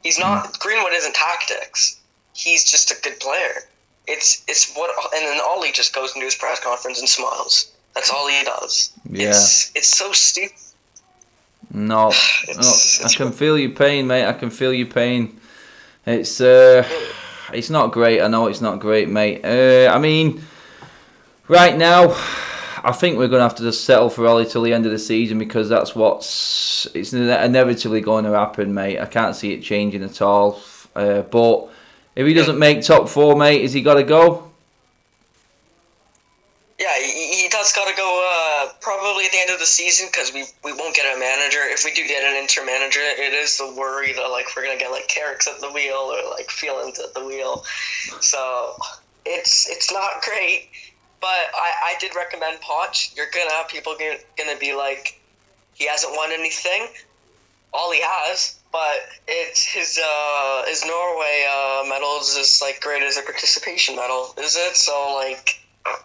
He's not... Greenwood isn't tactics. He's just a good player. It's what... And then Ollie just goes into his press conference and smiles. That's all he does. Yeah. It's so stupid. No, I can feel your pain, mate. I can feel your pain. It's not great. I know it's not great, mate. I mean, right now, I think we're going to have to just settle for Ollie till the end of the season, because that's it's inevitably going to happen, mate. I can't see it changing at all. But if he doesn't make top 4, mate, has he got to go? Yeah, he does got to go probably at the end of the season, because we won't get a manager. If we do get an interim manager, it is the worry that, like, we're going to get, like, Carrick's at the wheel or, like, Phelan's at the wheel. So it's not great. But I did recommend Poch. You're going to have people going to be like, he hasn't won anything. All he has. But it's his Norway medal is as, like, great as a participation medal, is it? So, like...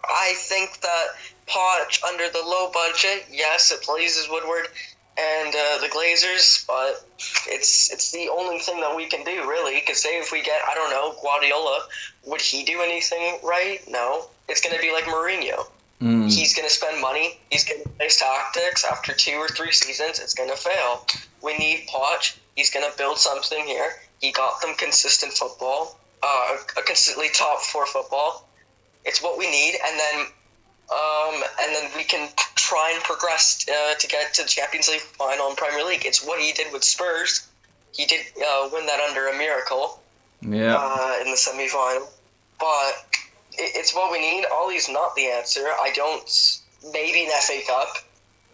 I think that Poch, under the low budget, yes, it pleases Woodward. and the Glazers, but it's the only thing that we can do, really. Because say if we get, I don't know, Guardiola, would he do anything right? No. It's going to be like Mourinho. He's going to spend money. He's going to play tactics. After 2 or 3 seasons, it's going to fail. We need Poch. He's going to build something here. He got them consistent football, a consistently top 4 football. It's what we need, and then we can try and progress to get to the Champions League final and Premier League. It's what he did with Spurs. He did win that under a miracle. Yeah. In the semi-final, but it's what we need. Ollie's not the answer. I don't. Maybe an FA Cup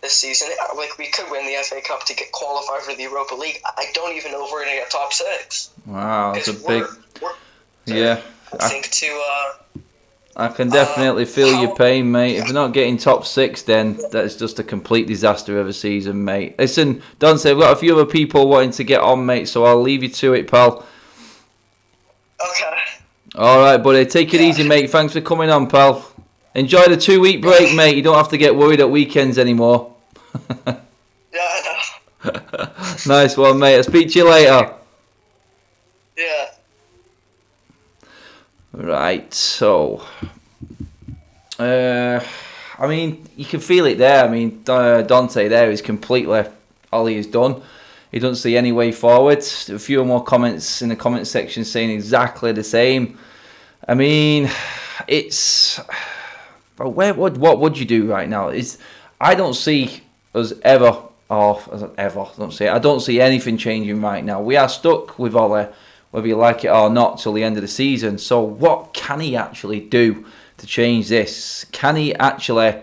this season. Like, we could win the FA Cup to get qualified for the Europa League. I don't even know if we're gonna get top 6. Wow, it's a big. Yeah. I can definitely feel your pain, mate. If we're not getting top 6, then that's just a complete disaster of a season, mate. Listen, Dante, I've got a few other people wanting to get on, mate, so I'll leave you to it, pal. Okay. All right, buddy. Take it easy, mate. Thanks for coming on, pal. Enjoy the 2-week break, mate. You don't have to get worried at weekends anymore. Yeah, I know. Nice one, mate. I'll speak to you later. Yeah. Right, so... I mean, you can feel it there. I mean, Dante there is completely... Ollie is done. He doesn't see any way forward. A few more comments in the comment section saying exactly the same. I mean, it's... What would you do right now? I don't see us ever... I don't see anything changing right now. We are stuck with Ole, whether you like it or not, till the end of the season. So what can he actually do to change this? Can he actually...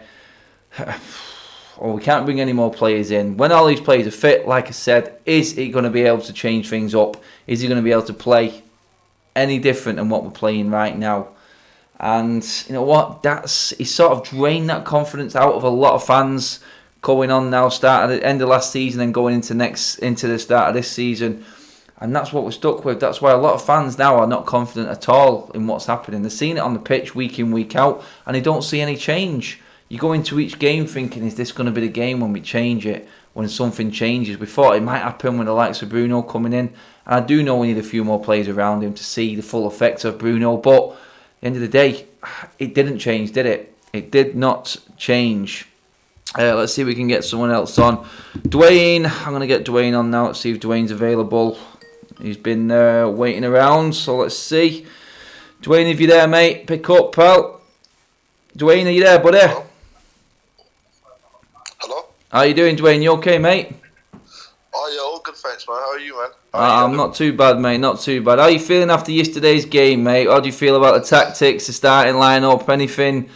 we can't bring any more players in. When all these players are fit, like I said, is he going to be able to change things up? Is he going to be able to play any different than what we're playing right now? And you know what? He's sort of drained that confidence out of a lot of fans going on now, start at the end of last season and going into the start of this season. And that's what we're stuck with. That's why a lot of fans now are not confident at all in what's happening. They're seeing it on the pitch week in, week out, and they don't see any change. You go into each game thinking, is this going to be the game when we change it, when something changes? We thought it might happen with the likes of Bruno coming in. And I do know we need a few more players around him to see the full effects of Bruno. But at the end of the day, it didn't change, did it? It did not change. Let's see if we can get someone else on. Dwayne, I'm going to get Dwayne on now. Let's see if Dwayne's available. He's been waiting around, so let's see. Dwayne, if you're there, mate, pick up, pal. Dwayne, are you there, buddy? Hello? How you doing, Dwayne? You okay, mate? Oh, yeah, all good, thanks, man. How are you, man? I'm not too bad, mate, not too bad. How are you feeling after yesterday's game, mate? How do you feel about the tactics, the starting line-up, anything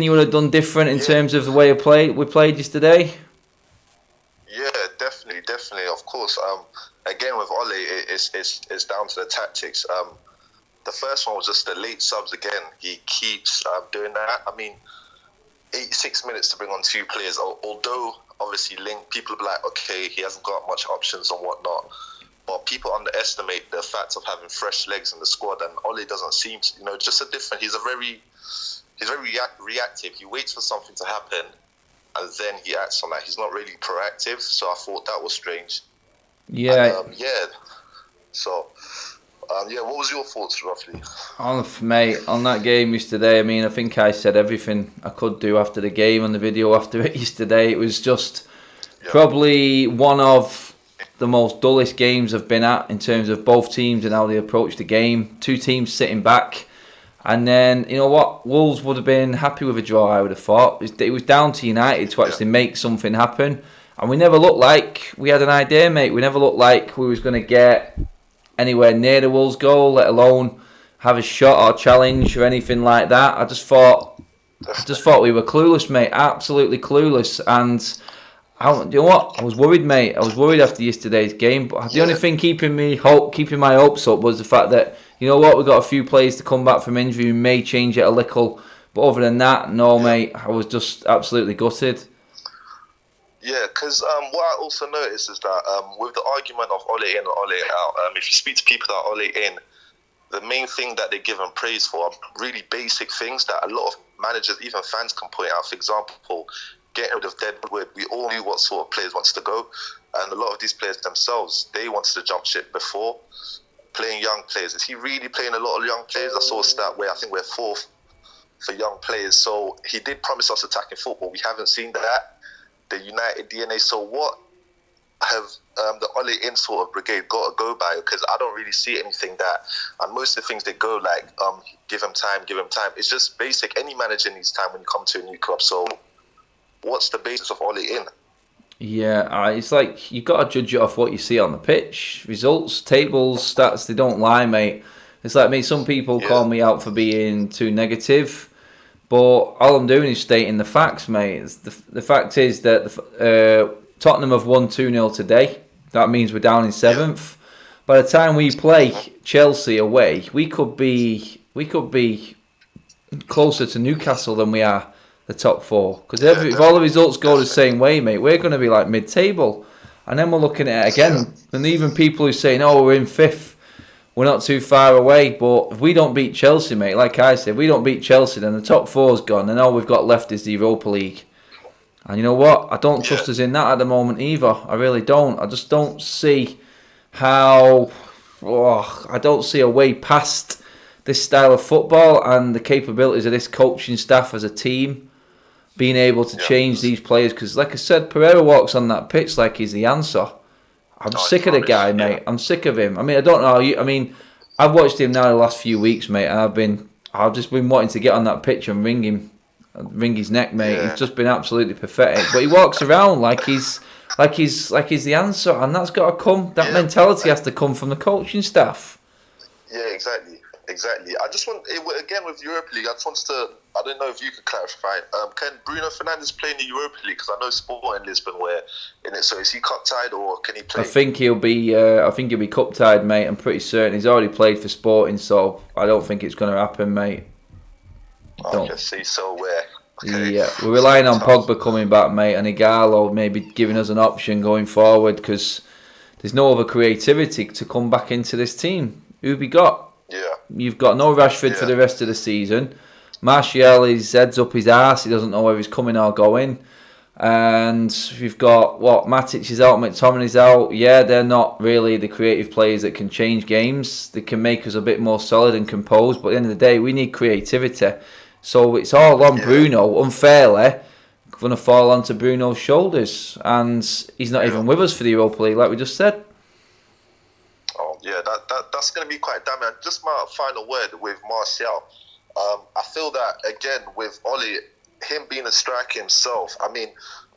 you would have done different in terms of the way we played yesterday? Yeah, definitely. Of course, again, with Ole, it's down to the tactics. The first one was just the late subs again. He keeps doing that. I mean, 86 minutes to bring on 2 players, although obviously people will be like, okay, he hasn't got much options and whatnot, but people underestimate the fact of having fresh legs in the squad, and Ole doesn't seem to, just a different, he's very reactive. He waits for something to happen and then he acts on that. He's not really proactive, so I thought that was strange. Yeah. And, what was your thoughts roughly? Mate, on that game yesterday, I mean, I think I said everything I could do after the game on the video after it yesterday. It was just probably one of the most dullest games I've been at in terms of both teams and how they approach the game. 2 teams sitting back. And then, you know what, Wolves would have been happy with a draw, I would have thought. It was down to United to actually make something happen. And we never looked like we had an idea, mate. We never looked like we was going to get anywhere near the Wolves goal, let alone have a shot or challenge or anything like that. I just thought we were clueless, mate. Absolutely clueless. And you know what? I was worried, mate. I was worried after yesterday's game. But the only thing keeping my hopes up was the fact that, you know what, we've got a few players to come back from injury who may change it a little. But other than that, no, mate. I was just absolutely gutted. Yeah, because what I also noticed is that with the argument of Ole in and Ole out, if you speak to people that are Ole in, the main thing that they give him praise for are really basic things that a lot of managers, even fans, can point out. For example, getting rid of Deadwood. We all knew what sort of players wanted to go, and a lot of these players themselves, they wanted to jump ship before playing young players. Is he really playing a lot of young players? I saw a stat where I think we're 4th for young players. So he did promise us attacking football. We haven't seen that. The United DNA. So what have the Ole in sort of brigade got to go by? Because I don't really see anything that, and most of the things they go like, give him time. It's just basic. Any manager needs time when you come to a new club. So what's the basis of Ole in? Yeah, it's like you've got to judge it off what you see on the pitch. Results, tables, stats, they don't lie, mate. It's like me, some people call me out for being too negative, but all I'm doing is stating the facts, mate. The fact is that Tottenham have won 2-0 today. That means we're down in 7th. By the time we play Chelsea away, we could be closer to Newcastle than we are the top 4. Because if all the results go the same way, mate, we're going to be like mid-table. And then we're looking at it again. And even people who saying, oh, we're in 5th, we're not too far away. But if we don't beat Chelsea, mate, like I said, if we don't beat Chelsea, then the top 4's gone. And all we've got left is the Europa League. And you know what? I don't trust us in that at the moment either. I really don't. I just don't see how... I don't see a way past this style of football and the capabilities of this coaching staff as a team being able to change these players. Because, like I said, Pereira walks on that pitch like he's the answer. I'm sick of the guy, mate. I'm sick of him. I mean, I don't know. I've watched him now the last few weeks, mate, and I've just been wanting to get on that pitch and ring his neck, mate. He's just been absolutely pathetic. But he walks around like he's the answer, and that's got to come. That mentality has to come from the coaching staff. Yeah, exactly. I just want, again, with Europa League, I just wanted to, I don't know if you could clarify. Can Bruno Fernandes play in the Europa League? Because I know Sporting Lisbon were in it. So is he cup tied or can he play? I think he'll be cup tied, mate. I'm pretty certain he's already played for Sporting, so I don't think it's going to happen, mate. Okay, see, so we're... Okay. Yeah, we're relying on Pogba coming back, mate, and Gallo maybe giving us an option going forward because there's no other creativity to come back into this team. Who have we got? Yeah. You've got no Rashford for the rest of the season. Martial, his head's up his arse. He doesn't know where he's coming or going. And we've got, Matic is out, McTominay's out. Yeah, they're not really the creative players that can change games. They can make us a bit more solid and composed. But at the end of the day, we need creativity. So it's all on Bruno, unfairly, going to fall onto Bruno's shoulders. And he's not even with us for the Europa League, like we just said. Oh, yeah, that's going to be quite damning. Just my final word with Martial. I feel that, again, with Ole, him being a striker himself, I mean,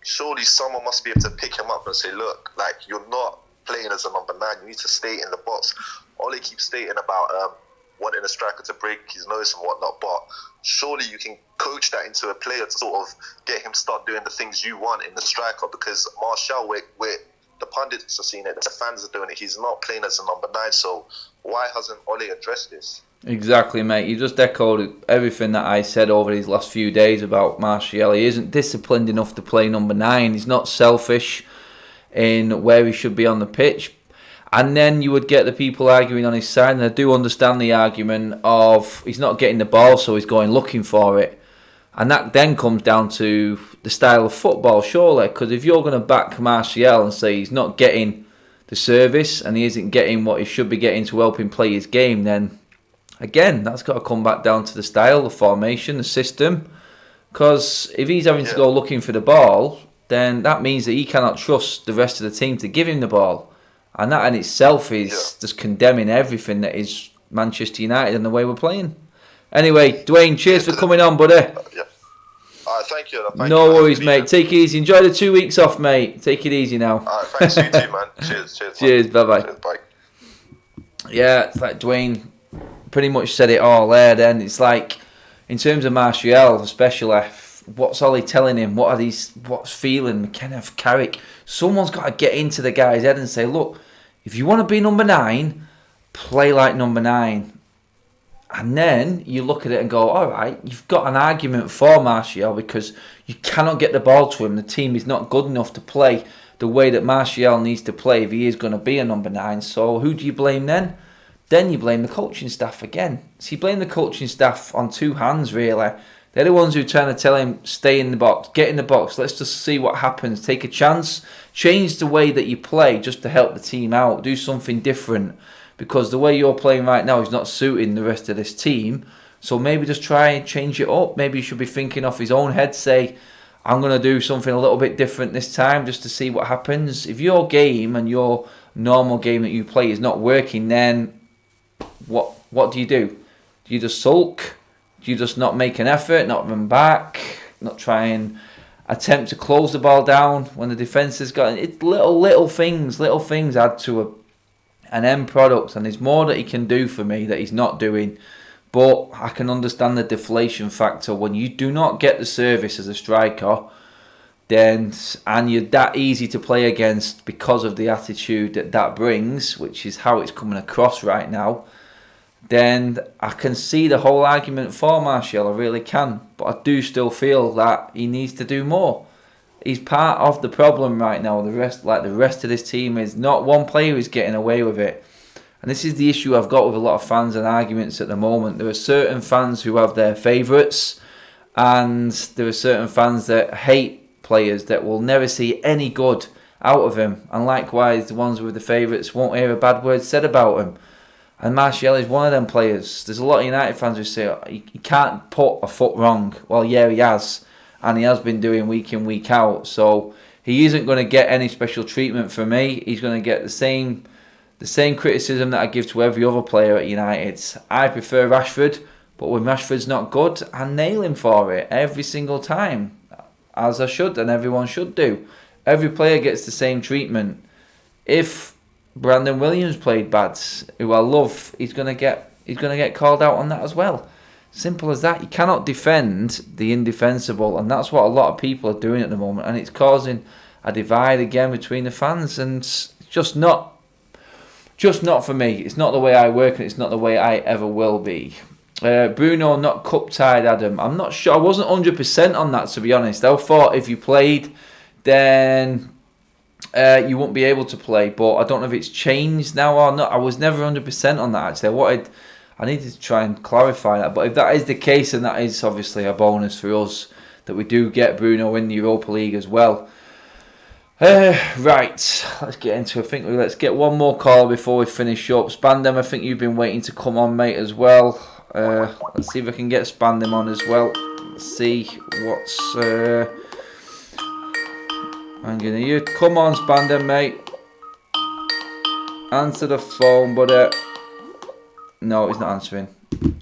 surely someone must be able to pick him up and say, look, like, you're not playing as a number 9. You need to stay in the box. Ole keeps stating about wanting a striker to break his nose and whatnot, but surely you can coach that into a player to sort of get him start doing the things you want in the striker, because Martial, the pundits are seeing it, the fans are doing it. He's not playing as a number 9, so why hasn't Ole addressed this? Exactly, mate. You just echoed everything that I said over these last few days about Martial. He isn't disciplined enough to play number 9. He's not selfish in where he should be on the pitch. And then you would get the people arguing on his side, and I do understand the argument of he's not getting the ball, so he's going looking for it. And that then comes down to the style of football, surely. Because if you're going to back Martial and say he's not getting the service and he isn't getting what he should be getting to help him play his game, then again, that's got to come back down to the style, the formation, the system. Because if he's having to go looking for the ball, then that means that he cannot trust the rest of the team to give him the ball. And that in itself is just condemning everything that is Manchester United and the way we're playing. Anyway, Dwayne, cheers for coming on, buddy. Yeah. All right, thank you. No worries, mate. Take it easy. Enjoy the 2 weeks off, mate. Take it easy now. All right, thanks, you too, man. Cheers. Cheers, bye-bye. Cheers, bye. Yeah, it's like Dwayne pretty much said it all there then. It's like, in terms of Martial, especially, what's Ollie telling him? What's feeling? Kenneth Carrick. Someone's got to get into the guy's head and say, look, if you want to be number 9, play like number 9. And then you look at it and go, all right, you've got an argument for Martial because you cannot get the ball to him. The team is not good enough to play the way that Martial needs to play if he is going to be a number 9. So who do you blame then? Then you blame the coaching staff again. So you blame the coaching staff on two hands, really. They're the ones who are trying to tell him, stay in the box, get in the box, let's just see what happens, take a chance, change the way that you play just to help the team out, do something different. Because the way you're playing right now is not suiting the rest of this team. So maybe just try and change it up. Maybe he should be thinking off his own head, say, I'm going to do something a little bit different this time just to see what happens. If your game and your normal game that you play is not working, then what do you do? Do you just sulk? Do you just not make an effort, not run back, not try and attempt to close the ball down when the defence has got it? Little things add to an end product, and there's more that he can do for me that he's not doing. But I can understand the deflation factor when you do not get the service as a striker, then and you're that easy to play against because of the attitude that brings, which is how it's coming across right now. Then I can see the whole argument for Martial, I really can. But I do still feel that he needs to do more. He's part of the problem right now. The rest of this team is not one player is getting away with it. And this is the issue I've got with a lot of fans and arguments at the moment. There are certain fans who have their favourites, and there are certain fans that hate players that will never see any good out of him. And likewise, the ones with the favourites won't hear a bad word said about him. And Martial is one of them players. There's a lot of United fans who say he can't put a foot wrong. Well, yeah, he has. And he has been doing week in, week out. So he isn't going to get any special treatment from me. He's going to get the same criticism that I give to every other player at United. I prefer Rashford, but when Rashford's not good, I nail him for it every single time. As I should, and everyone should do. Every player gets the same treatment. If Brandon Williams played bad, who I love, he's gonna get called out on that as well. Simple as that. You cannot defend the indefensible, and that's what a lot of people are doing at the moment, and it's causing a divide again between the fans, and it's just not for me. It's not the way I work, and it's not the way I ever will be. Bruno not cup tied, Adam. I'm not sure. I wasn't 100% on that, to be honest. I thought if you played, then you won't be able to play, but I don't know if it's changed now or not. I was never 100% on that, actually. I needed to try and clarify that, but if that is the case, then that is obviously a bonus for us that we do get Bruno in the Europa League as well. Right, let's get into it. Let's get one more call before we finish up. Spandem, I think you've been waiting to come on, mate, as well. Let's see if I can get Spandem on as well. Let's see what's... I'm gonna you come on, Spandem, mate. Answer the phone, but no, he's not answering.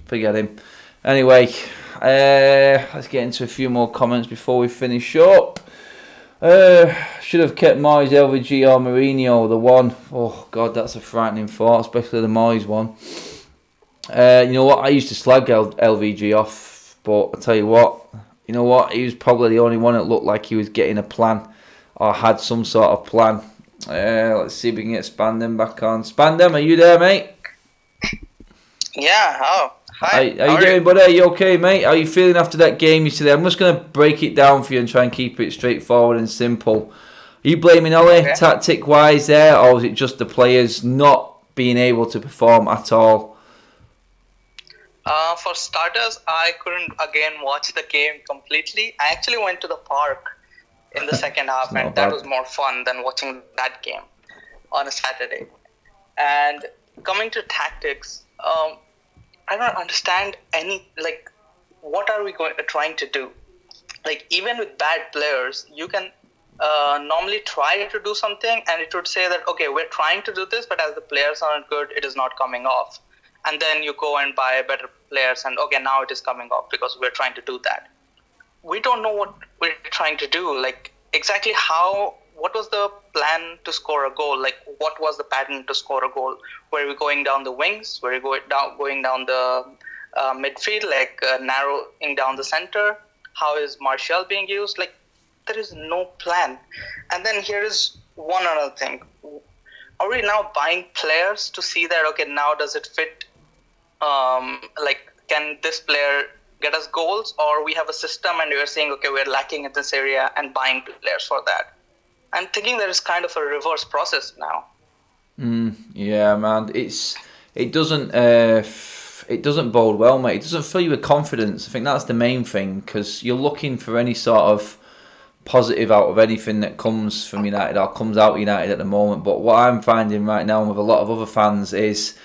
Forget him. Anyway, let's get into a few more comments before we finish up. Should have kept Moyes, LVG or Mourinho, the one. Oh God, that's a frightening thought, especially the Moyes one. You know what? I used to slag LVG off, but I tell you what. You know what? He was probably the only one that looked like he was getting a plan. Or had some sort of plan. Let's see if we can get Spandem back on. Spandem, are you there, mate? Yeah, hi. How you doing, buddy? Are you okay, mate? How are you feeling after that game yesterday? I'm just going to break it down for you and try and keep it straightforward and simple. Are you blaming Ole tactic-wise there, or is it just the players not being able to perform at all? For starters, I couldn't again watch the game completely. I actually went to the park in the second half, and that was more fun than watching that game on a Saturday. And coming to tactics, I don't understand what are we trying to do? Like, even with bad players, you can normally try to do something, and it would say that, okay, we're trying to do this, but as the players aren't good, it is not coming off. And then you go and buy better players, and okay, now it is coming off because we're trying to do that. We don't know what we're trying to do. Like, exactly what was the plan to score a goal? Like, what was the pattern to score a goal? Were we going down the wings? Were we going down the midfield, narrowing down the center? How is Martial being used? Like, there is no plan. And then here is one other thing. Are we now buying players to see that, okay, now does it fit? Can this player get us goals, or we have a system and we're saying, okay, we're lacking in this area and buying players for that? I'm thinking there is kind of a reverse process now. Yeah, man. It doesn't it doesn't bode well, mate. It doesn't fill you with confidence. I think that's the main thing, because you're looking for any sort of positive out of anything that comes from United or comes out of United at the moment. But what I'm finding right now with a lot of other fans is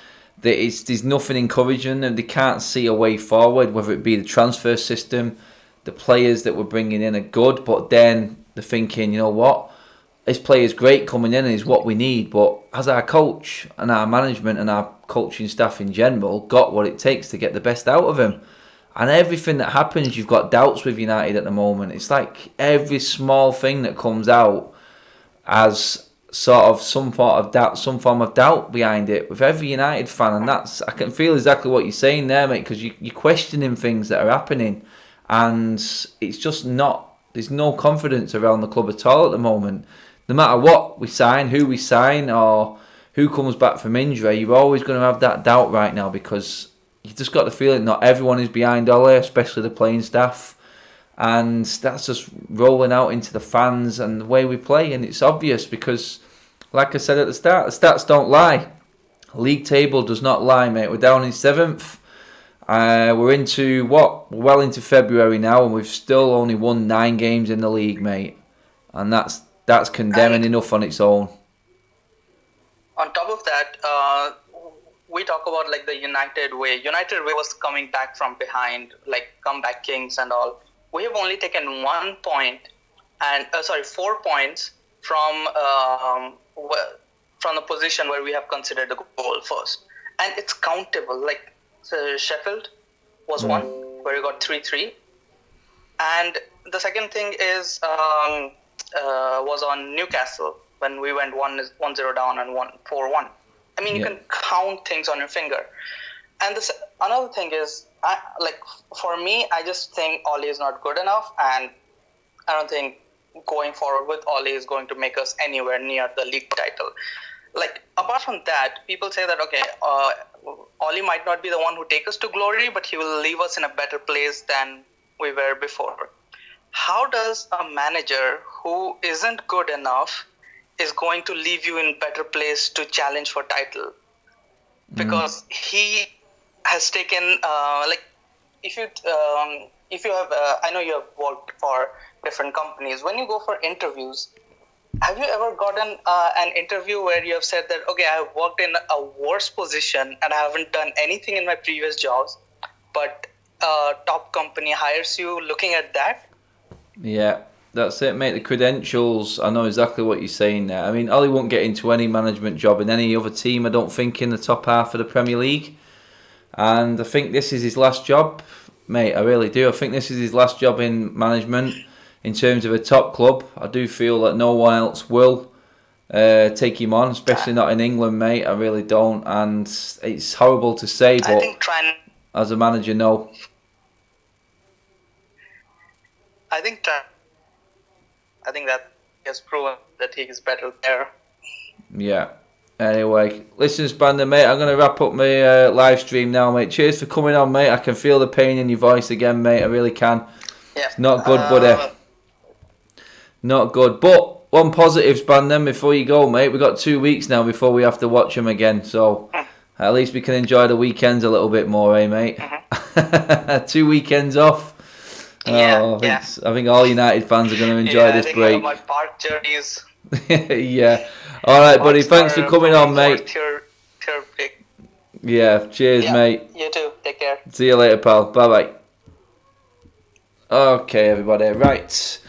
that there's nothing encouraging them. They can't see a way forward, whether it be the transfer system, the players that we're bringing in are good, but then they're thinking, you know what, this player's great coming in and is what we need, but has our coach and our management and our coaching staff in general got what it takes to get the best out of him? And everything that happens, you've got doubts with United at the moment. It's like every small thing that comes out has sort of some form of doubt behind it with every United fan, and I can feel exactly what you're saying there, mate, because you're questioning things that are happening, and it's just not. There's no confidence around the club at all at the moment. No matter what we sign, who we sign, or who comes back from injury, you're always going to have that doubt right now, because you just got the feeling not everyone is behind Ole, especially the playing staff, and that's just rolling out into the fans and the way we play, and it's obvious because, like I said at the start, the stats don't lie. League table does not lie, mate. We're down in 7th. We're into We're well into February now, and we've still only won 9 games in the league, mate, and that's condemning enough on its own. On top of that, we talk about like the United way. United way was coming back from behind, like comeback kings and all. We have only taken 1 point and 4 points from the position where we have considered the goal first, and it's countable. Like Sheffield was one where we got 3-3, and the second thing is was on Newcastle when we went 1-0 down and 4-1. I mean, you can count things on your finger. And another thing is, for me, I just think Ole is not good enough, and I don't think going forward with Ole is going to make us anywhere near the league title. Like, apart from that, people say that, okay, Ole might not be the one who takes us to glory, but he will leave us in a better place than we were before. How does a manager who isn't good enough is going to leave you in better place to challenge for title? Because he has taken, if you have, I know you have worked for different companies. When you go for interviews, have you ever gotten an interview where you have said that, okay, I have worked in a worse position and I haven't done anything in my previous jobs, but a top company hires you looking at that? Yeah, that's it, mate. The credentials, I know exactly what you're saying there. I mean, Ole won't get into any management job in any other team, I don't think, in the top half of the Premier League. And I think this is his last job, mate. I really do. I think this is his last job in management in terms of a top club. I do feel that no one else will take him on, especially not in England, mate. I really don't. And it's horrible to say, but as a manager, no. I think that he has proven that he is better there. Yeah. Anyway, listen, Spander, mate, I'm going to wrap up my live stream now, mate. Cheers for coming on, mate. I can feel the pain in your voice again, mate. I really can. Yeah. It's not good, buddy. Not good. But one positive, Spander, before you go, mate. We've got 2 weeks now before we have to watch them again. So at least we can enjoy the weekends a little bit more, eh, mate? 2 weekends off. I think all United fans are going to enjoy this break. My park journeys. Yeah. All right, buddy. Thanks for coming on, mate. Yeah. Cheers, mate. You too. Take care. See you later, pal. Bye-bye. Okay, everybody. Right.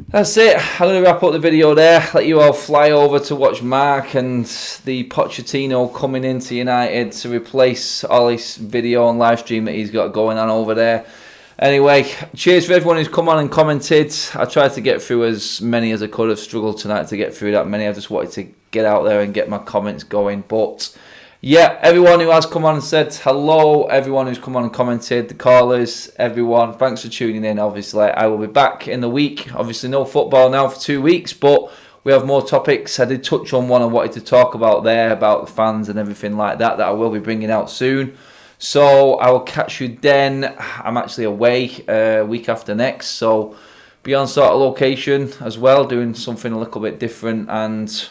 That's it. I'm going to wrap up the video there. Let you all fly over to watch Mark and the Pochettino coming into United to replace Ole's video and live stream that he's got going on over there. Anyway, cheers for everyone who's come on and commented. I tried to get through as many as I could. Have struggled tonight to get through that many. I just wanted to get out there and get my comments going. But yeah, everyone who has come on and said hello, everyone who's come on and commented, the callers, everyone, thanks for tuning in. Obviously, I will be back in the week. Obviously, no football now for 2 weeks, but we have more topics. I did touch on one I wanted to talk about there, about the fans and everything like that I will be bringing out soon. So I will catch you then. I'm actually away week after next, so be on sort of location as well, doing something a little bit different and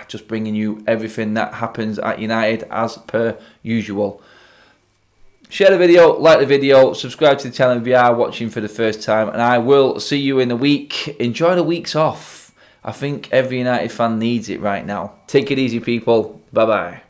just bringing you everything that happens at United as per usual. Share the video, like the video, subscribe to the channel if you are watching for the first time, and I will see you in a week. Enjoy the weeks off. I think every United fan needs it right now. Take it easy, people. Bye-bye.